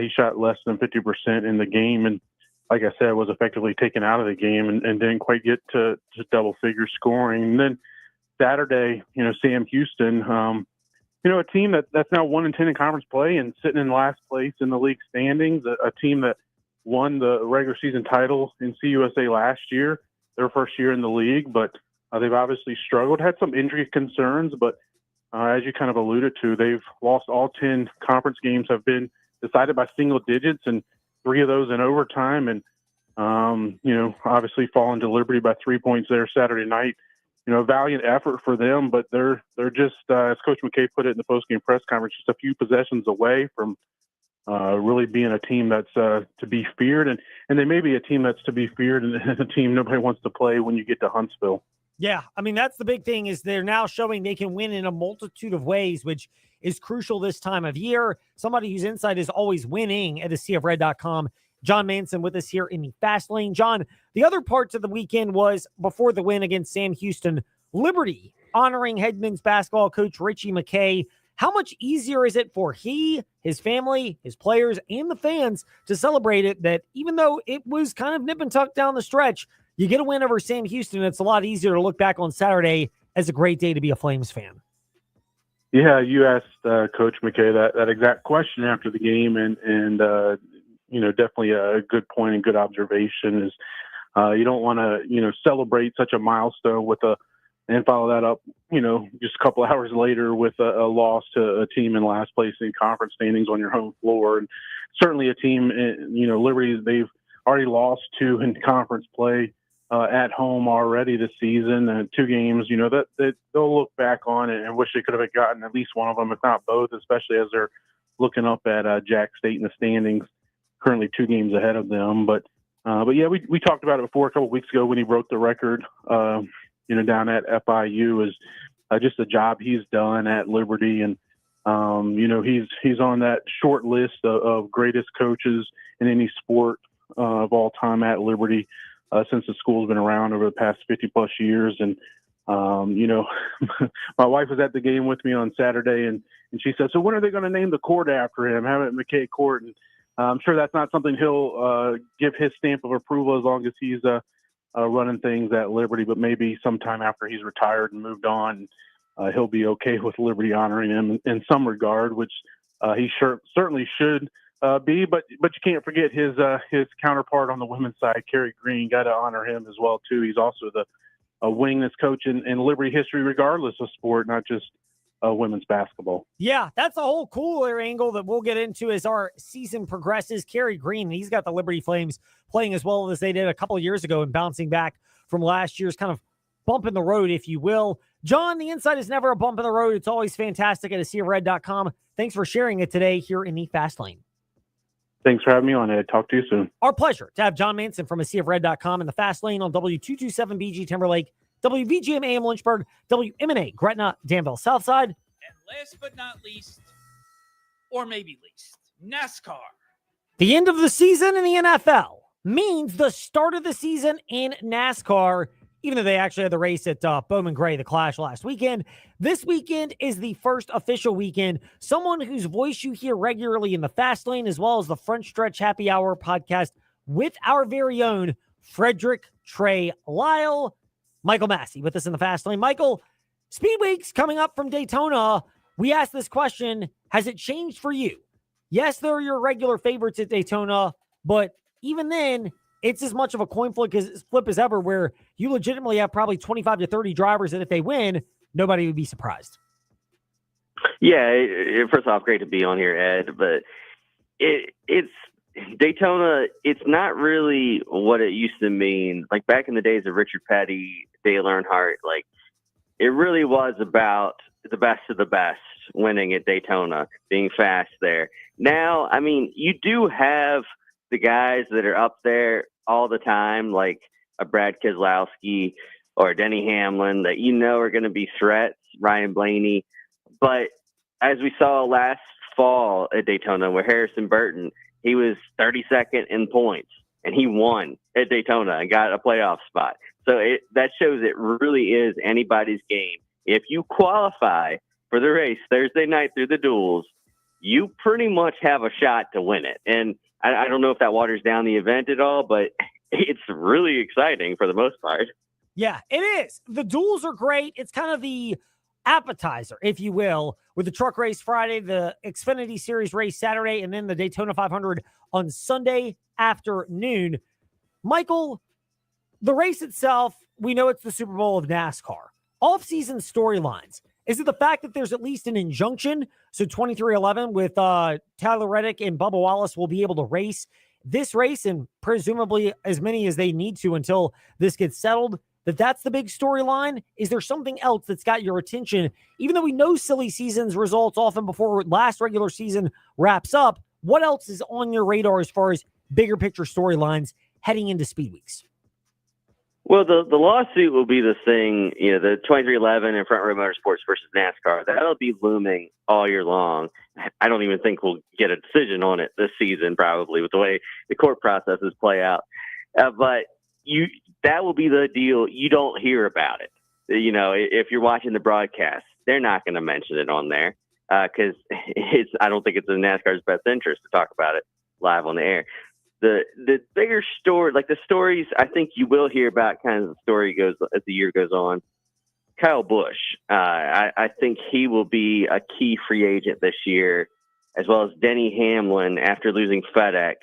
he shot less than 50% in the game. And like I said, was effectively taken out of the game and didn't quite get to double figure scoring. And then Saturday, Sam Houston, a team that's now 1-10 in conference play and sitting in last place in the league standings, a team that won the regular season title in CUSA last year, their first year in the league, but they've obviously struggled, had some injury concerns, but as you kind of alluded to, they've lost all 10 conference games, have been decided by single digits, and 3 of those in overtime, and obviously fallen to Liberty by 3 points there Saturday night. Valiant effort for them, but they're just, as Coach McKay put it in the postgame press conference, just a few possessions away from really being a team that's to be feared, and they may be a team that's to be feared, and a team nobody wants to play when you get to Huntsville. Yeah, I mean, that's the big thing is they're now showing they can win in a multitude of ways, which is crucial this time of year. Somebody whose insight is always winning at theseaofred.com. John Manson with us here in the Fast Lane. John, the other parts of the weekend was before the win against Sam Houston, Liberty honoring head men's basketball coach Richie McKay. How much easier is it for he, his family, his players, and the fans to celebrate it that even though it was kind of nip and tuck down the stretch, you get a win over Sam Houston, it's a lot easier to look back on Saturday as a great day to be a Flames fan. Yeah, you asked Coach McKay that exact question after the game, and definitely a good point and good observation is you don't want to, celebrate such a milestone and follow that up, just a couple hours later with a loss to a team in last place in conference standings on your home floor. And certainly a team, Liberty, they've already lost 2 in conference play at home already this season, and 2 games, that they'll look back on and wish they could have gotten at least one of them, if not both, especially as they're looking up at Jack State in the standings, currently 2 games ahead of them. But yeah, we talked about it before a couple of weeks ago when he broke the record, down at FIU, is just the job he's done at Liberty. And, he's on that short list of greatest coaches in any sport of all time at Liberty since the school's been around over the past 50 plus years. And, my wife was at the game with me on Saturday, and she said, so when are they going to name the court after him, have it McKay Court? And I'm sure that's not something he'll give his stamp of approval as long as he's running things at Liberty, but maybe sometime after he's retired and moved on, he'll be okay with Liberty honoring him in some regard, which he certainly should be. But you can't forget his counterpart on the women's side, Kerry Green. Got to honor him as well too. He's also the winningest coach in Liberty history, regardless of sport, not just women's basketball. Yeah, that's a whole cooler angle that we'll get into as our season progresses. Kerry Green, he's got the Liberty Flames playing as well as they did a couple of years ago and bouncing back from last year's kind of bump in the road, if you will. John, the inside is never a bump in the road. It's always fantastic at theseaofred.com. Thanks for sharing it today here in the Fast Lane. Thanks for having me on, Ed. Talk to you soon. Our pleasure to have John Manson from theseaofred.com in the Fast Lane on W227BG Timberlake, WVGM AM Lynchburg, WMNA Gretna, Danville Southside. And last but not least, or maybe least, NASCAR. The end of the season in the NFL means the start of the season in NASCAR, even though they actually had the race at Bowman Gray, the Clash last weekend. This weekend is the first official weekend. Someone whose voice you hear regularly in the Fast Lane, as well as the Front Stretch Happy Hour podcast with our very own Frederick Trey Lyle, Michael Massey with us in the Fast Lane. Michael, Speed Week's coming up from Daytona. We asked this question, has it changed for you? Yes, they're your regular favorites at Daytona, but even then, it's as much of a coin flip as ever, where you legitimately have probably 25 to 30 drivers that if they win, nobody would be surprised. Yeah, first off, great to be on here, Ed, but it's Daytona, it's not really what it used to mean. Like back in the days of Richard Petty, Dale Earnhardt, like it really was about the best of the best winning at Daytona, being fast there. Now, I mean, you do have the guys that are up there all the time, like a Brad Keselowski or Denny Hamlin, that you know are going to be threats, Ryan Blaney. But as we saw last fall at Daytona with Harrison Burton, he was 32nd in points, and he won at Daytona and got a playoff spot. So that shows it really is anybody's game. If you qualify for the race Thursday night through the duels, you pretty much have a shot to win it. And I don't know if that waters down the event at all, but it's really exciting for the most part. Yeah, it is. The duels are great. It's kind of the appetizer, if you will, with the truck race Friday, the Xfinity Series race Saturday, and then the Daytona 500 on Sunday afternoon. Michael, the race itself, we know it's the Super Bowl of NASCAR. Off-season storylines. Is it the fact that there's at least an injunction? So 2311 with Tyler Reddick and Bubba Wallace will be able to race this race, and presumably as many as they need to until this gets settled. That's the big storyline? Is there something else that's got your attention? Even though we know silly seasons results often before last regular season wraps up, what else is on your radar as far as bigger picture storylines heading into Speed Weeks? Well, the lawsuit will be the thing, the 2311 and Front Row Motorsports versus NASCAR. That'll be looming all year long. I don't even think we'll get a decision on it this season, probably, with the way the court processes play out. But that will be the deal. You don't hear about it. If you're watching the broadcast, they're not going to mention it on there because I don't think it's in NASCAR's best interest to talk about it live on the air. The bigger story, like the stories, I think you will hear about kind of the story goes as the year goes on. Kyle Busch, I think he will be a key free agent this year, as well as Denny Hamlin after losing FedEx.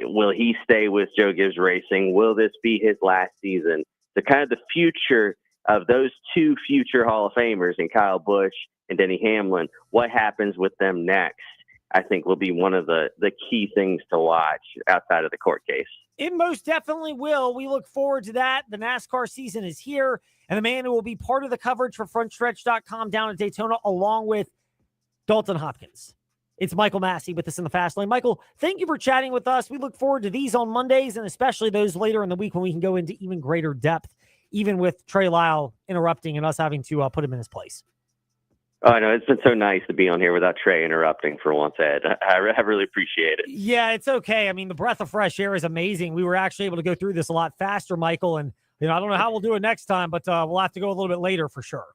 Will he stay with Joe Gibbs Racing? Will this be his last season? So kind of the future of those two future Hall of Famers in Kyle Busch and Denny Hamlin, what happens with them next, I think will be one of the key things to watch outside of the court case. It most definitely will. We look forward to that. The NASCAR season is here, and the man who will be part of the coverage for frontstretch.com down at Daytona, along with Dalton Hopkins. It's Michael Massey with us in the Fast Lane. Michael, thank you for chatting with us. We look forward to these on Mondays, and especially those later in the week when we can go into even greater depth, even with Trey Lyle interrupting and us having to put him in his place. Oh, I know. It's been so nice to be on here without Trey interrupting for once, Ed. I really appreciate it. Yeah, it's okay. I mean, the breath of fresh air is amazing. We were actually able to go through this a lot faster, Michael, and I don't know how we'll do it next time, but we'll have to go a little bit later for sure.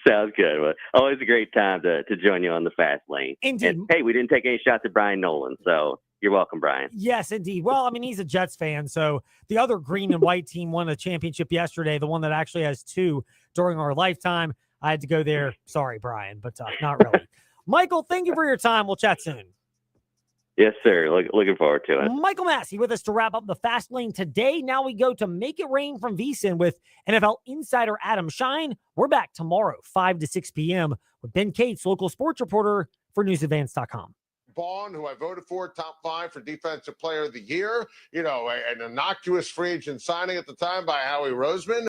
Sounds good. Well, always a great time to join you on the Fast Lane. Indeed. And, hey, we didn't take any shots at Brian Nolan, so you're welcome, Brian. Yes, indeed. Well, I mean, he's a Jets fan, so the other green and white team won a championship yesterday, the one that actually has two during our lifetime. I had to go there. Sorry, Brian, but not really. Michael, thank you for your time. We'll chat soon. Yes, sir. Looking forward to it. Michael Massey with us to wrap up the Fast Lane today. Now we go to Make It Rain from VSiN with NFL insider Adam Shine. We're back tomorrow, 5 to 6 p.m. with Ben Cates, local sports reporter for newsadvance.com. Vaughn, who I voted for, top 5 for Defensive Player of the Year. An innocuous free agent signing at the time by Howie Roseman.